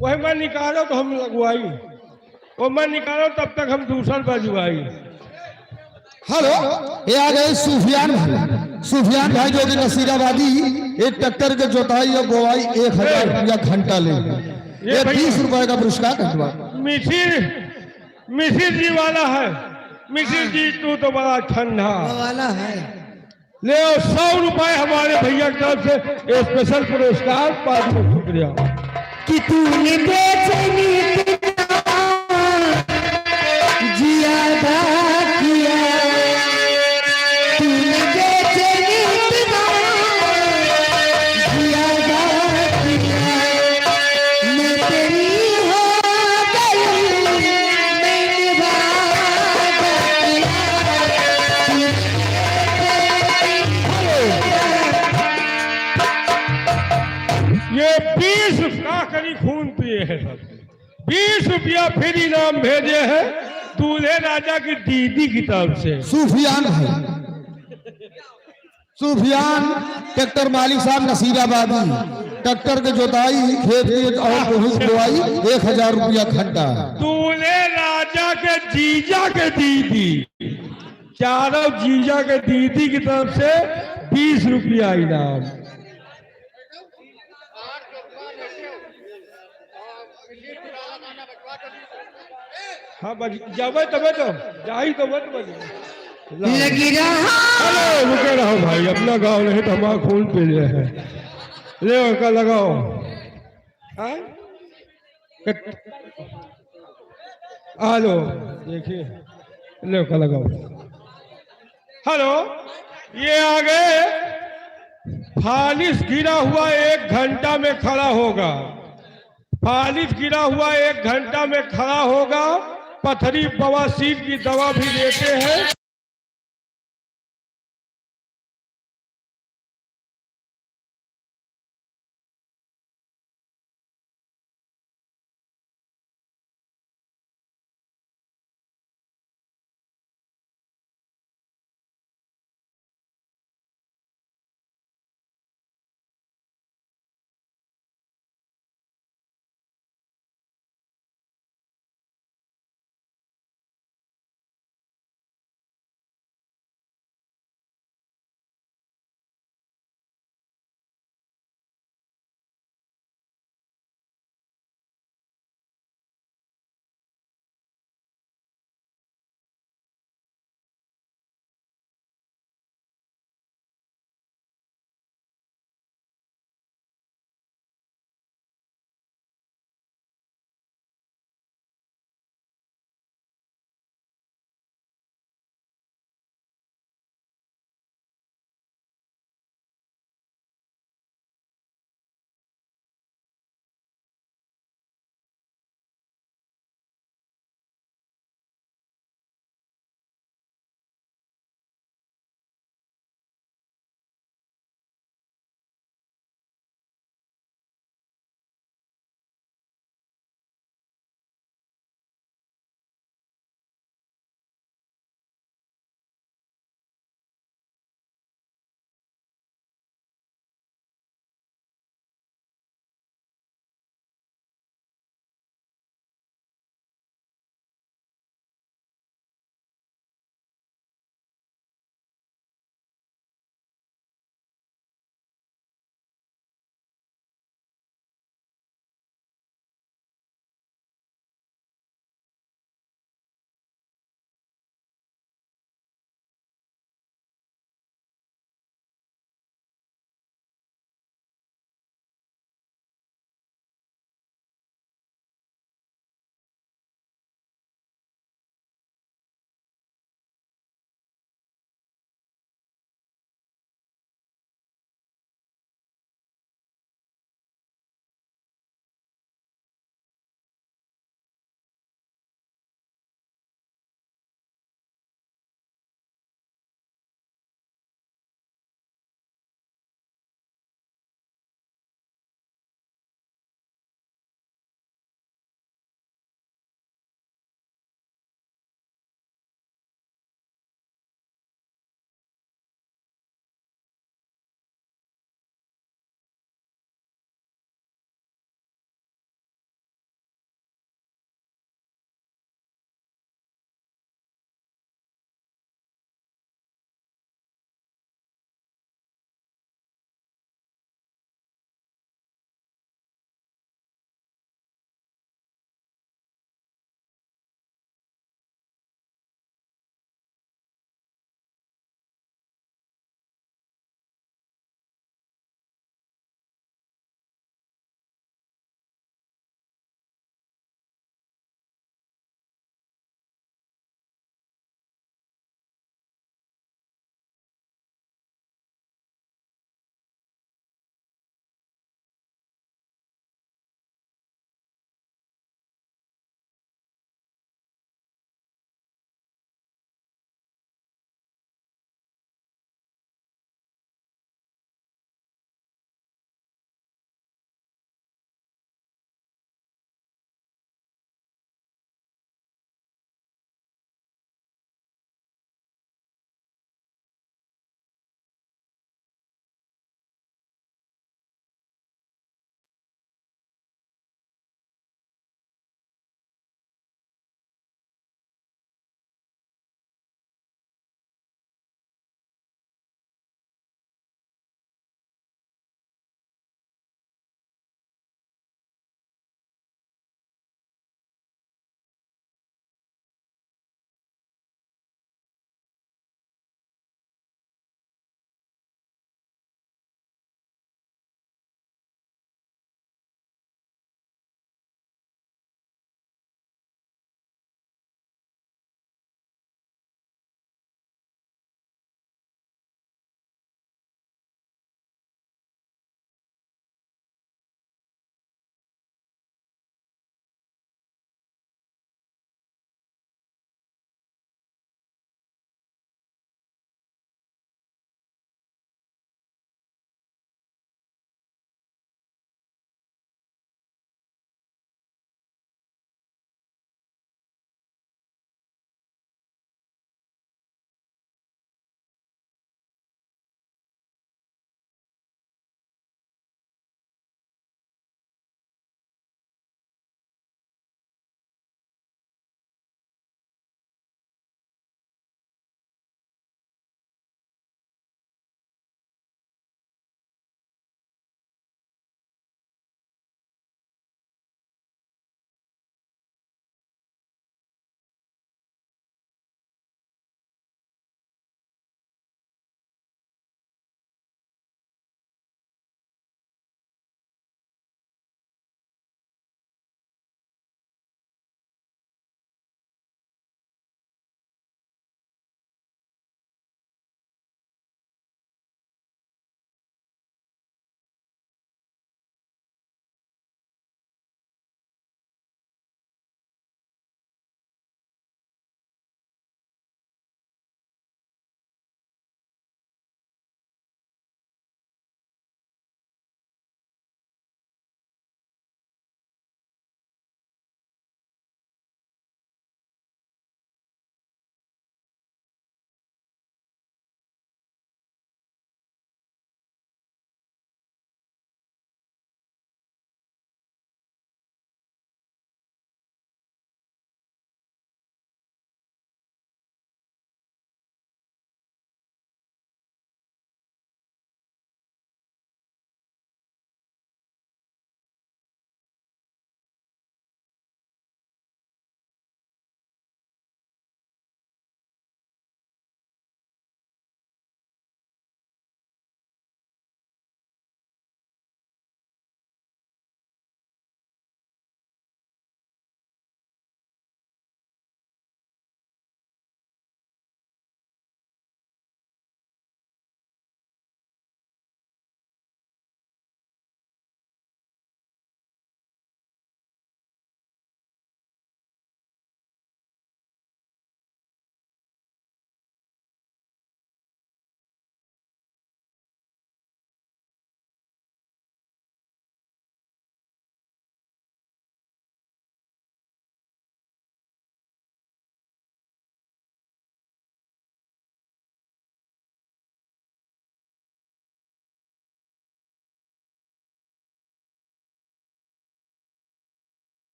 वही मैं निकालो तो हम लगवाई, वो मैं निकालो तब तक हम दूसर बजवाई। हेलो, ये आ गए सूफियान भाई। सूफियान भाई जो कि नसीराबादी एक ट्रैक्टर के जोताई और बोवाई 1000 रुपया घंटा ले, ये 20 रुपए का पुरस्कार घटवा। मिसिर जी वाला है। मिसिर जी तू तो बड़ा ठंडा वाला है। ले 100 रुपए हमारे भैया की तरफ से स्पेशल पुरस्कार। बहुत बहुत शुक्रिया। कि तूने बेचैनी जियादा किया, तूने बेचैनी जियादा किया, मैं तेरी हो गई, मैंने वादा ये 20 का करी खून पिए हैं सब। 20 रुपया फिर इनाम भेजे हैं दूल्हे राजा की दीदी की तरफ से। सूफियान भाई, सूफियान ट्रैक्टर मालिक साहब नसीराबादी, ट्रैक्टर के जोताई खेत की और बहुत बोवाई 1000 रुपया घंटा। दूल्हे राजा के जीजा के दीदी, चारों जीजा के दीदी की तरफ से 20 रुपया इनाम। हाँ जब तब तो जाही तो मत बजे लगी रहा। हेलो रुके रहो भाई, अपना गाँव नहीं तो हमारा खून पी ले है। ले का लगाओ। हेलो देखिए, ले का लगाओ। हेलो, ये आ गए। फालिस गिरा हुआ 1 घंटा में खड़ा होगा। फालिस गिरा हुआ 1 घंटा में खड़ा होगा। पथरी बवासीर की दवा भी देते हैं।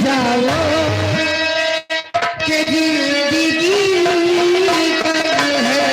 जाओ कि जिंदगी कब है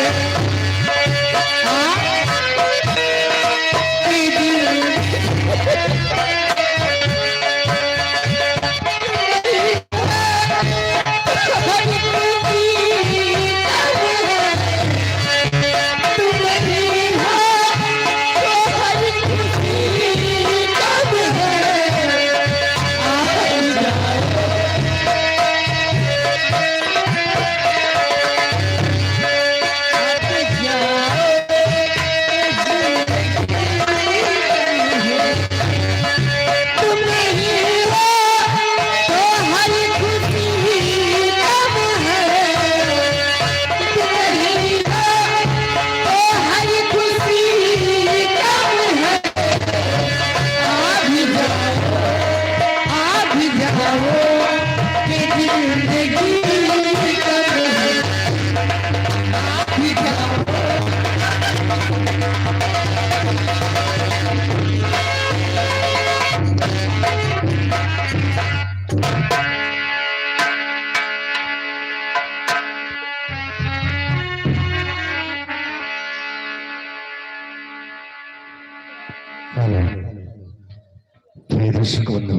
दर्शक बंधु,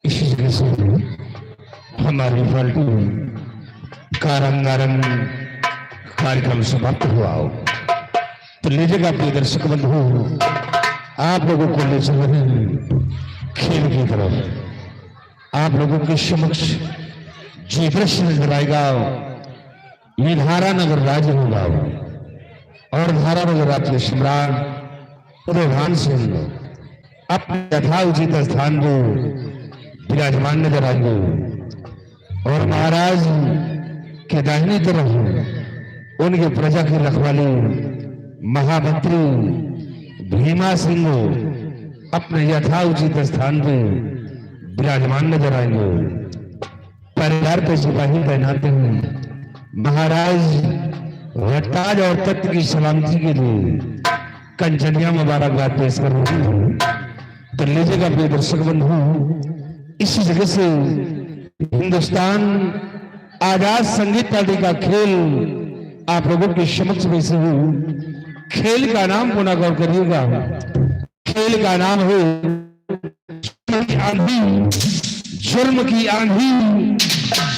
इसी जगह से हमारी पार्टी का रंगारंग कार्यक्रम समाप्त हुआ हो तो लीजिएगा प्रिय दर्शक बंधु, आप लोगों को ले चल रहे हैं खेल की तरफ। आप लोगों के समक्ष जो दृश्य नजर आएगा ये धारा नगर राज्य होगा और धारा नगर राज्य सम्राट उदयभान सिंह अपने यथाउचित स्थान को विराजमान नजर आएंगे और महाराज के दाहिनी तरफ उनके प्रजा की रखवाली महामंत्री भीमा सिंह अपने यथाउचित स्थान पे विराजमान नजर आएंगे। परिवार के सिपाही तैनात हैं। महाराज ताज और तख्त की सलामती के लिए कंचनिया मुबारकबाद पेश कर रही है। तो लीजिएगा प्रिय दर्शक बंधु, इसी जगह से हिंदुस्तान आजाद संगीत पार्टी का खेल आप लोगों के समक्ष में से खेल का नाम पुनः गौर करिएगा। खेल का नाम है आंधी, जुर्म की आंधी,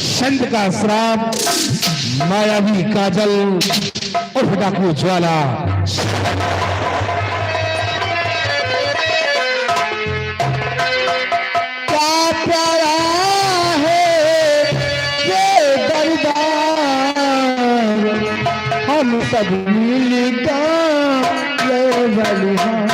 संत का श्राप, मायावी काजल और डाकू ज्वाला। हम सब मिलकर ये बलिहान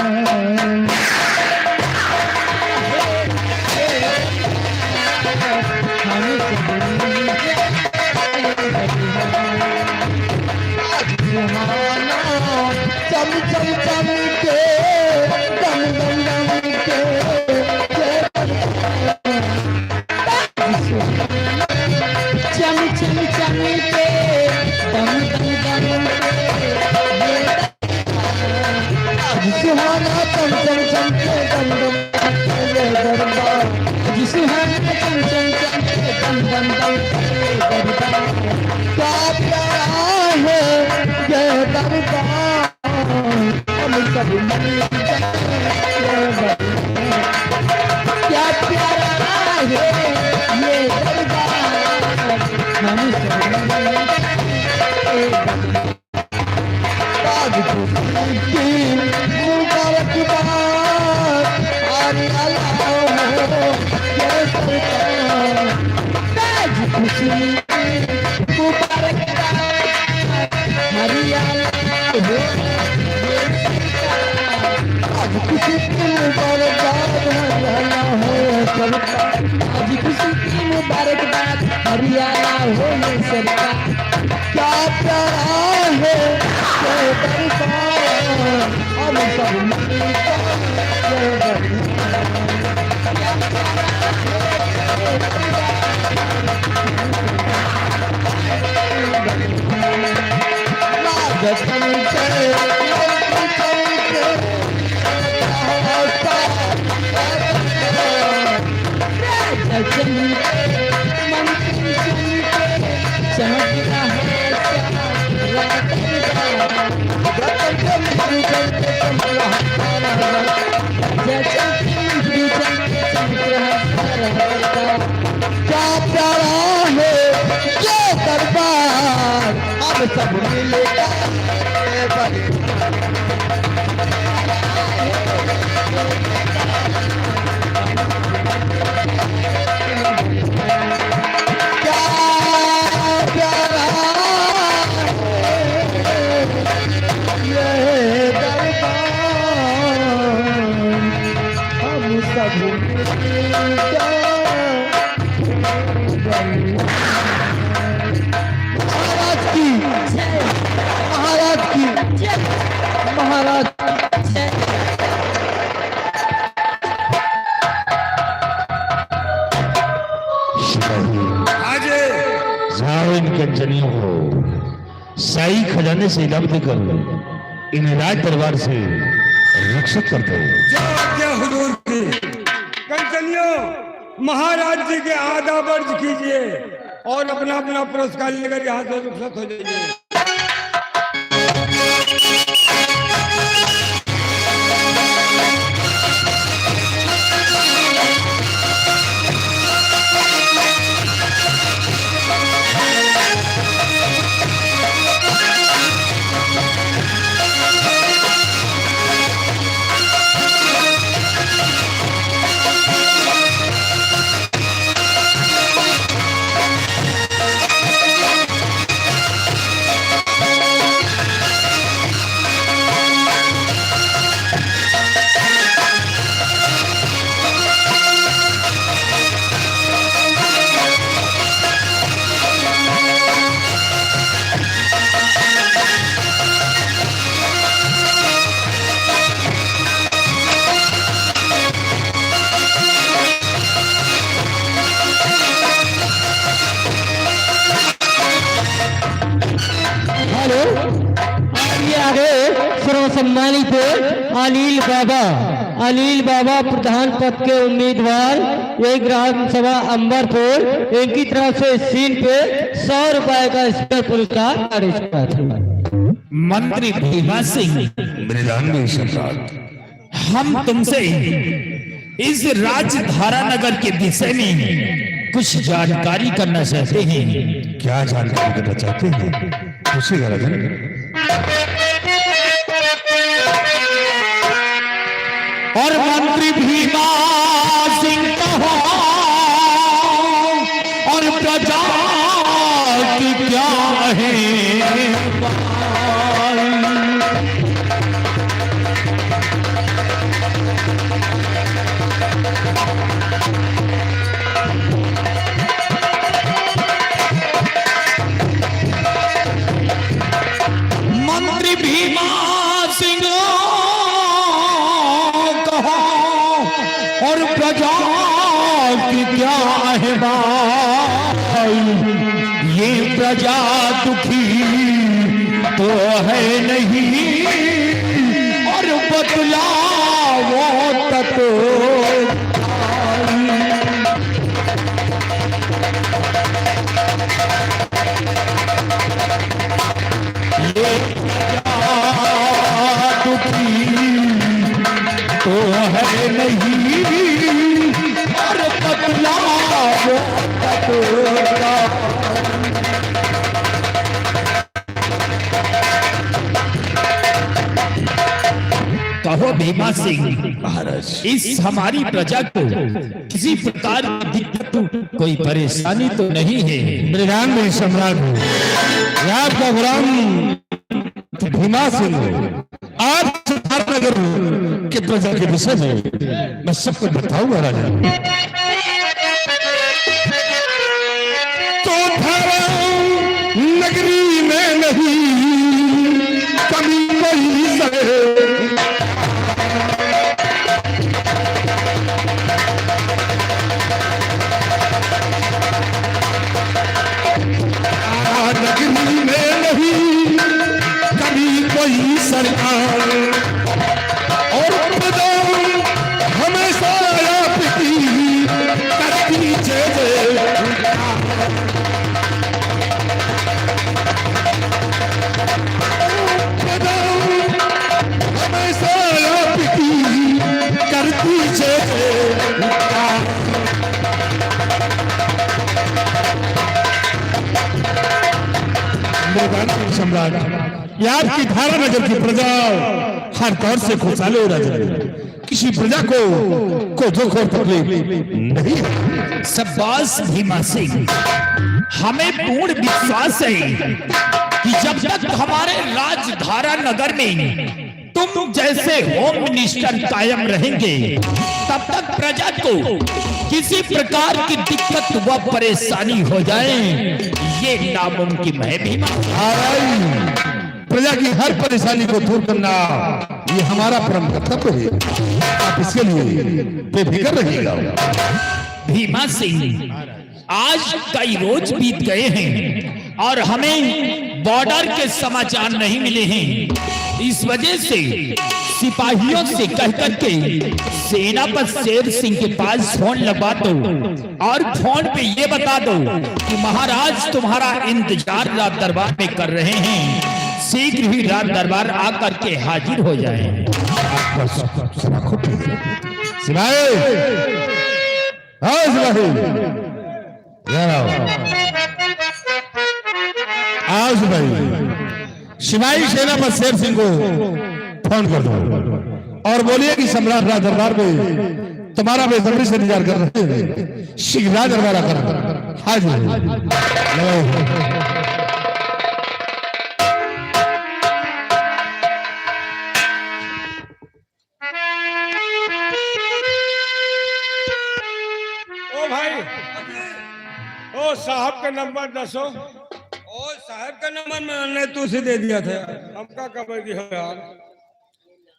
चम चम चम के दम दम दम के चम चम चम के दम दम दम सुहाना चम चम चम के दम दम दरबार सुहाना चम चम चम के दम दम दरबार क्या प्यारा है ये दरबार हम सब मिलकर क्या प्यारा है ये दरबार हम सब मिलकर आज खुशी की मुबारकबाद हरियाणा हो ये सरकार क्या प्यारा है ये दरबार हम सब मिलकर चमके मंत्री चमके चमक रहा है रात क्या प्यारा है ये दरबार अब सब मिलेगा क्या प्यारा ये दरबार हम सब मिलेगा महाराज की महाराज की महाराज आज जाओ इन कंचनियों को शाही खजाने से जब्त कर इन राज दरबार से रक्षित कर दो। जो आज्ञा हुजूर की। कंचनियों, महाराज जी के आधा वर्ज कीजिए और अपना अपना पुरस्कार लेकर यहाँ से रुखसत हो जाइए। सम्मानित अनिल बाबा प्रधान पद के उम्मीदवार एक ग्राम सभा अंबरपुर, इनकी तरफ से सीन पे 100 रुपए का स्पेशल पुरस्कार। मंत्री भीमा सिंह मृदांगी सम्राट, हम तुमसे इस राजधारा नगर के विषय में कुछ जानकारी करना चाहते हैं। क्या जानकारी करना चाहते हैं? पूछिएगा राजन। और मंत्री भीमा सिंह कहो और प्रजा की क्या है मंत्री भीमा सिंह और प्रजा की क्या है भाई, ये प्रजा दुखी तो है नहीं और बतलाओ तक ये प्रजा दुखी तो है नहीं और बतलाओ कहो भीमा सिंह महाराज, इस हमारी प्रजा को किसी प्रकार की दिक्कत कोई परेशानी तो नहीं है? मृदांगी सम्राट आपका गुलाम भीमा सिंह आज नगर के प्रजा के विषय में मैं सबको बताऊंगा राजा। तो नगरी में नहीं कमी कोई सहे, नगरी में नहीं कभी कोई सरकार और हमेशा आपकी हमेशा आपकी करती सम्राट, ये आपकी धारा नगर की प्रजा हर तौर से खुशहाल हो रही है, किसी प्रजा को दुख और तकलीफ नहीं है। शाबाश भीमा सिंह, हमें पूर्ण विश्वास है कि जब तक हमारे राजधारा नगर में तुम जैसे होम मिनिस्टर कायम रहेंगे, तब तक प्रजा को किसी प्रकार की दिक्कत व परेशानी हो जाए ये नामुमकिन है भीमा। प्रजा की हर परेशानी को दूर करना ये हमारा परम कर्तव्य है, आप इसके लिए बेफिक्र रहिएगा। भीमा सिंह, आज कई रोज बीत गए हैं और हमें बॉर्डर के समाचार नहीं मिले हैं। इस वजह से सिपाहियों से कह करके सेनापति शेर सिंह के पास फोन लगवा दो और फोन पे ये बता दो कि महाराज तुम्हारा इंतजार राज दरबार में कर रहे हैं, शीघ्र ही राज दरबार आकर के हाजिर हो जाए। आज भाई सिपाही सेनापति शेर सिंह को फोन कर दो और बोलिए कि सम्राट राज दरबार में तुम्हारा बेसब्री से इंतजार कर रहे हैं, शीघ्र राज दरबार आकर हाजिर। ओ भाई, ओ साहब का नंबर दसो। और साहब का नंबर मैंने तुझे दे दिया था। हमका कबर दिया यार।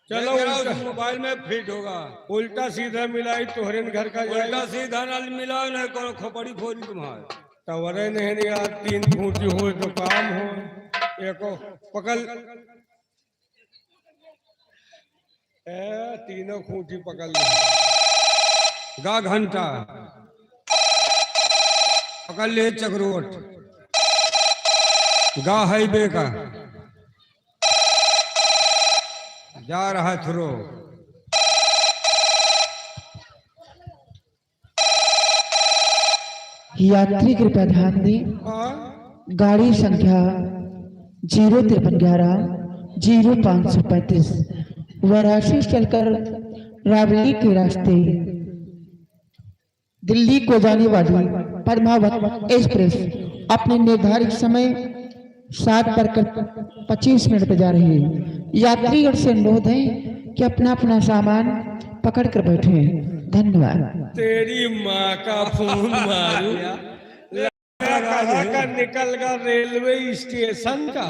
चलो मोबाइल में फिट होगा। उल्टा सीधा मिलाई तोहरे घर का उल्टा सीधा न मिला नहीं कोनो खोपड़ी फोड़ी तुम्हारे। टवरे नहीं यार, 3 खूंटी हो तो काम हो। एको पकड़ तीनों खूंटी पकड़ ली। गा घंटा पकड़ ले चक्रोट, गा हाईवे का जा रहा थ्रो। यात्री कृपया ध्यान दें, गाड़ी संख्या 05311 0535 वाराणसी चलकर रावली के रास्ते दिल्ली को जाने वाली पद्मावत एक्सप्रेस अपने निर्धारित समय 7:25 पर जा रही है। यात्रीगण से अनुरोध है कि अपना अपना सामान पकड़ कर बैठे। धन्यवाद। तेरी माँ का फोन मारू कहाँ का निकल गया रेलवे स्टेशन का।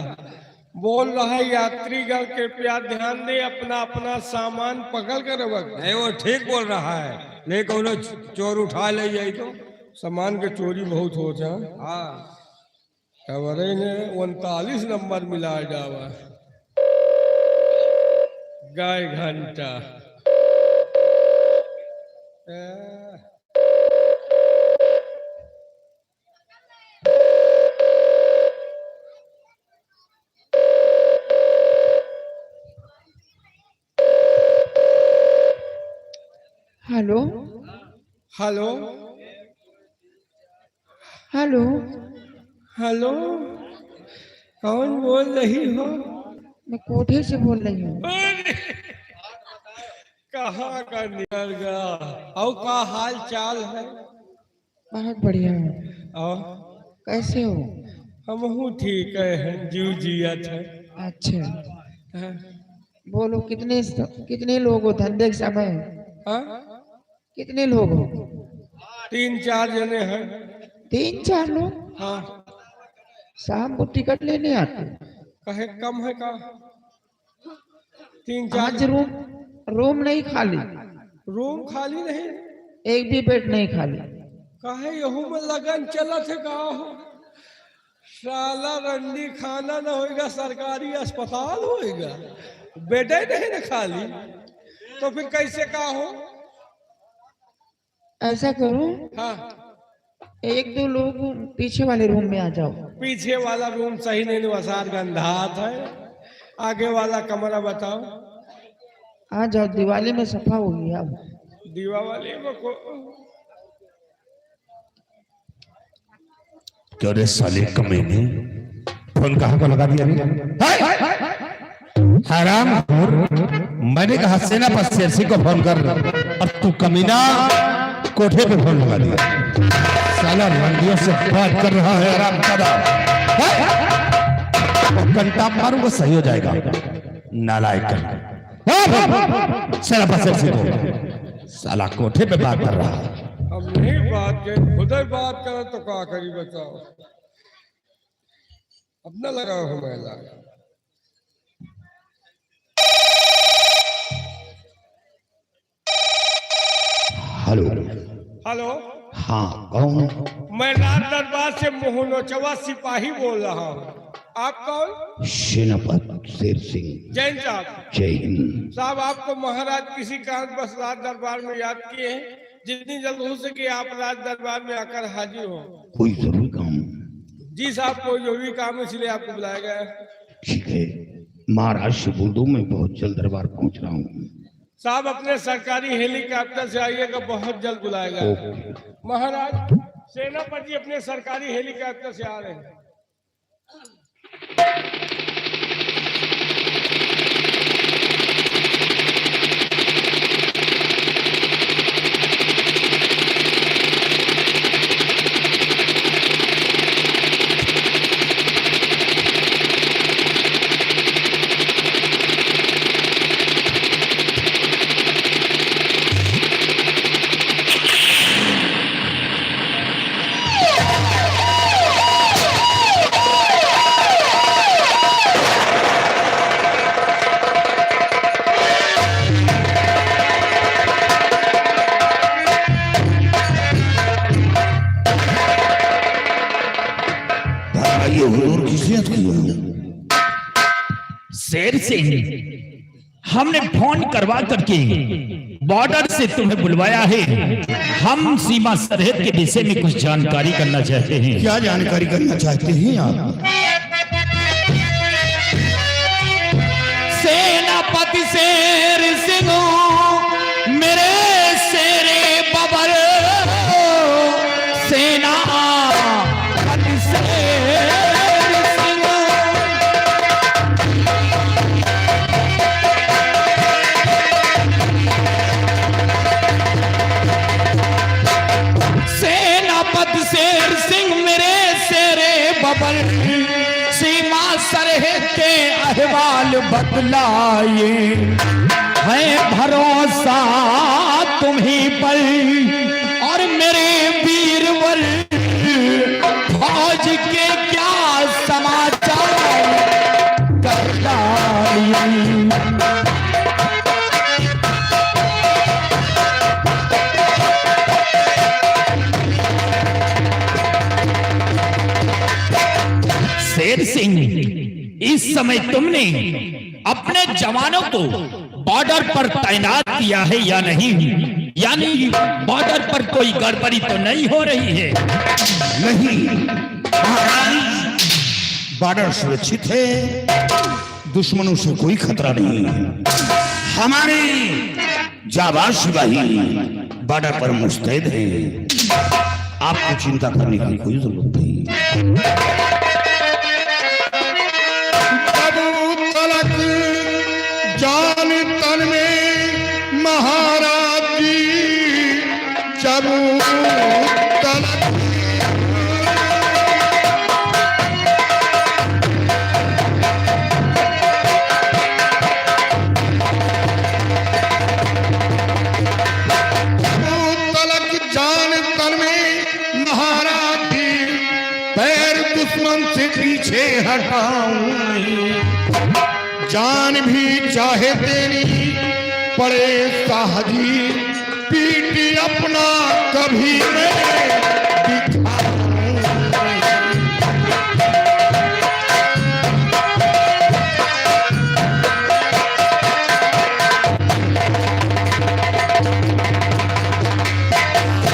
बोल रहा है यात्रीगण कृपया ध्यान दे, अपना अपना सामान पकड़ कर रख। नहीं वो ठीक बोल रहा है, नहीं कोनो चोर उठा ले जाए तो। सामान के चोरी बहुत हो जा। हाँ खबरें ने 39 नंबर मिला जावा। गाय घंटा हेलो हेलो हेलो हेलो, कौन बोल रही हो? मैं कोठे से बोल रही हूँ। कहाँ का निकल गया? और का हाल चाल है? बहुत बढ़िया। और कैसे हो? हम ठीक है, जीव जिया थे। अच्छा बोलो, कितने लोग हो? धंधे के समय कितने लोग हो? 3-4 जने हैं। 3-4 लोग? हाँ। शाम को टिकट लेने आते? कहे कम है का? 3-4 आज रूम नहीं खाली? रूम खाली नहीं, एक भी बेड नहीं खाली। कहे यहू में लगन चला थे का हो? साला रंडी खाना न होएगा, सरकारी अस्पताल होएगा, बेड नहीं न खाली, तो फिर कैसे का हो? ऐसा करो, हाँ एक दो लोग पीछे वाले रूम में आ जाओ। पीछे वाला रूम सही नहीं वसार गंधात है, आगे वाला कमरा बताओ। आ जाओ, दिवाली में सफा हो गया। अब दीवाली में क्यों रे साले कमीने, फोन कहाँ को लगा दिया हराम। मैंने कहा सेनापति शेरसी को फोन कर, और तू कमीना कोठे पे फोन लगा दिया। साला लंडियों से बात कर रहा है आराम कदा। घंटा मारूंगा सही हो जाएगा नालायक। सेनापति शेरसी को साला कोठे पे बात कर रहा है। अब नहीं बात के खुद ही बात करे तो क्या करी बताओ। अपना लगाओ हमें। हेलो हेलो, हाँ कौन? मैं राज दरबार से मोहनोचवा सिपाही बोल रहा हूँ। आप कौन? सेनापति शेर सिंह। जैन साहब। जय हिंद साहब, आपको महाराज किसी कारण बस राज दरबार में याद किए हैं। जितनी जल्द हो सके आप राज दरबार में आकर हाजिर हो। कोई जरूरी काम? जी साहब, कोई जरूरी काम है इसलिए आपको बुलाया गया है। ठीक है, महाराज से बोल दो मैं बहुत जल्द दरबार पहुंच रहा हूँ। साहब, अपने सरकारी हेलीकॉप्टर से आइएगा, बहुत जल्द बुलाएगा। महाराज, सेनापति अपने सरकारी हेलीकॉप्टर से आ रहे हैं। शेर सिंह, हमने फोन करवा करके बॉर्डर से तुम्हें बुलवाया है। हम सीमा सरहद के विषय में कुछ जानकारी करना चाहते हैं। क्या जानकारी करना चाहते हैं आप? सेनापति शेर सिंह मेरे शेरे बबर, सेनापति शेर सिंह। सेनापति शेर सिंह मेरे शेरे बबर, सीमा सरहद के अहवाल बतलाए। है भरोसा तुम्हीं पर और मेरे वीरवर, फौज के क्या समाचार कर डालिए। शेर सिंह, इस समय तुमने अपने जवानों को बॉर्डर पर तैनात किया है या नहीं? यानी बॉर्डर पर कोई गड़बड़ी तो नहीं हो रही है? नहीं, बॉर्डर सुरक्षित है, दुश्मनों से कोई खतरा नहीं है। हमारे जाबाज सिपाही बॉर्डर पर मुस्तैद हैं। आपको चिंता करने की कोई जरूरत नहीं। जान तन में महाराज जी जब तलक जान तन में महाराज जी, पैर दुश्मन से पीछे हटाऊं। जान भी चाहे देनी पड़े साहजी, पीठ अपना कभी नहीं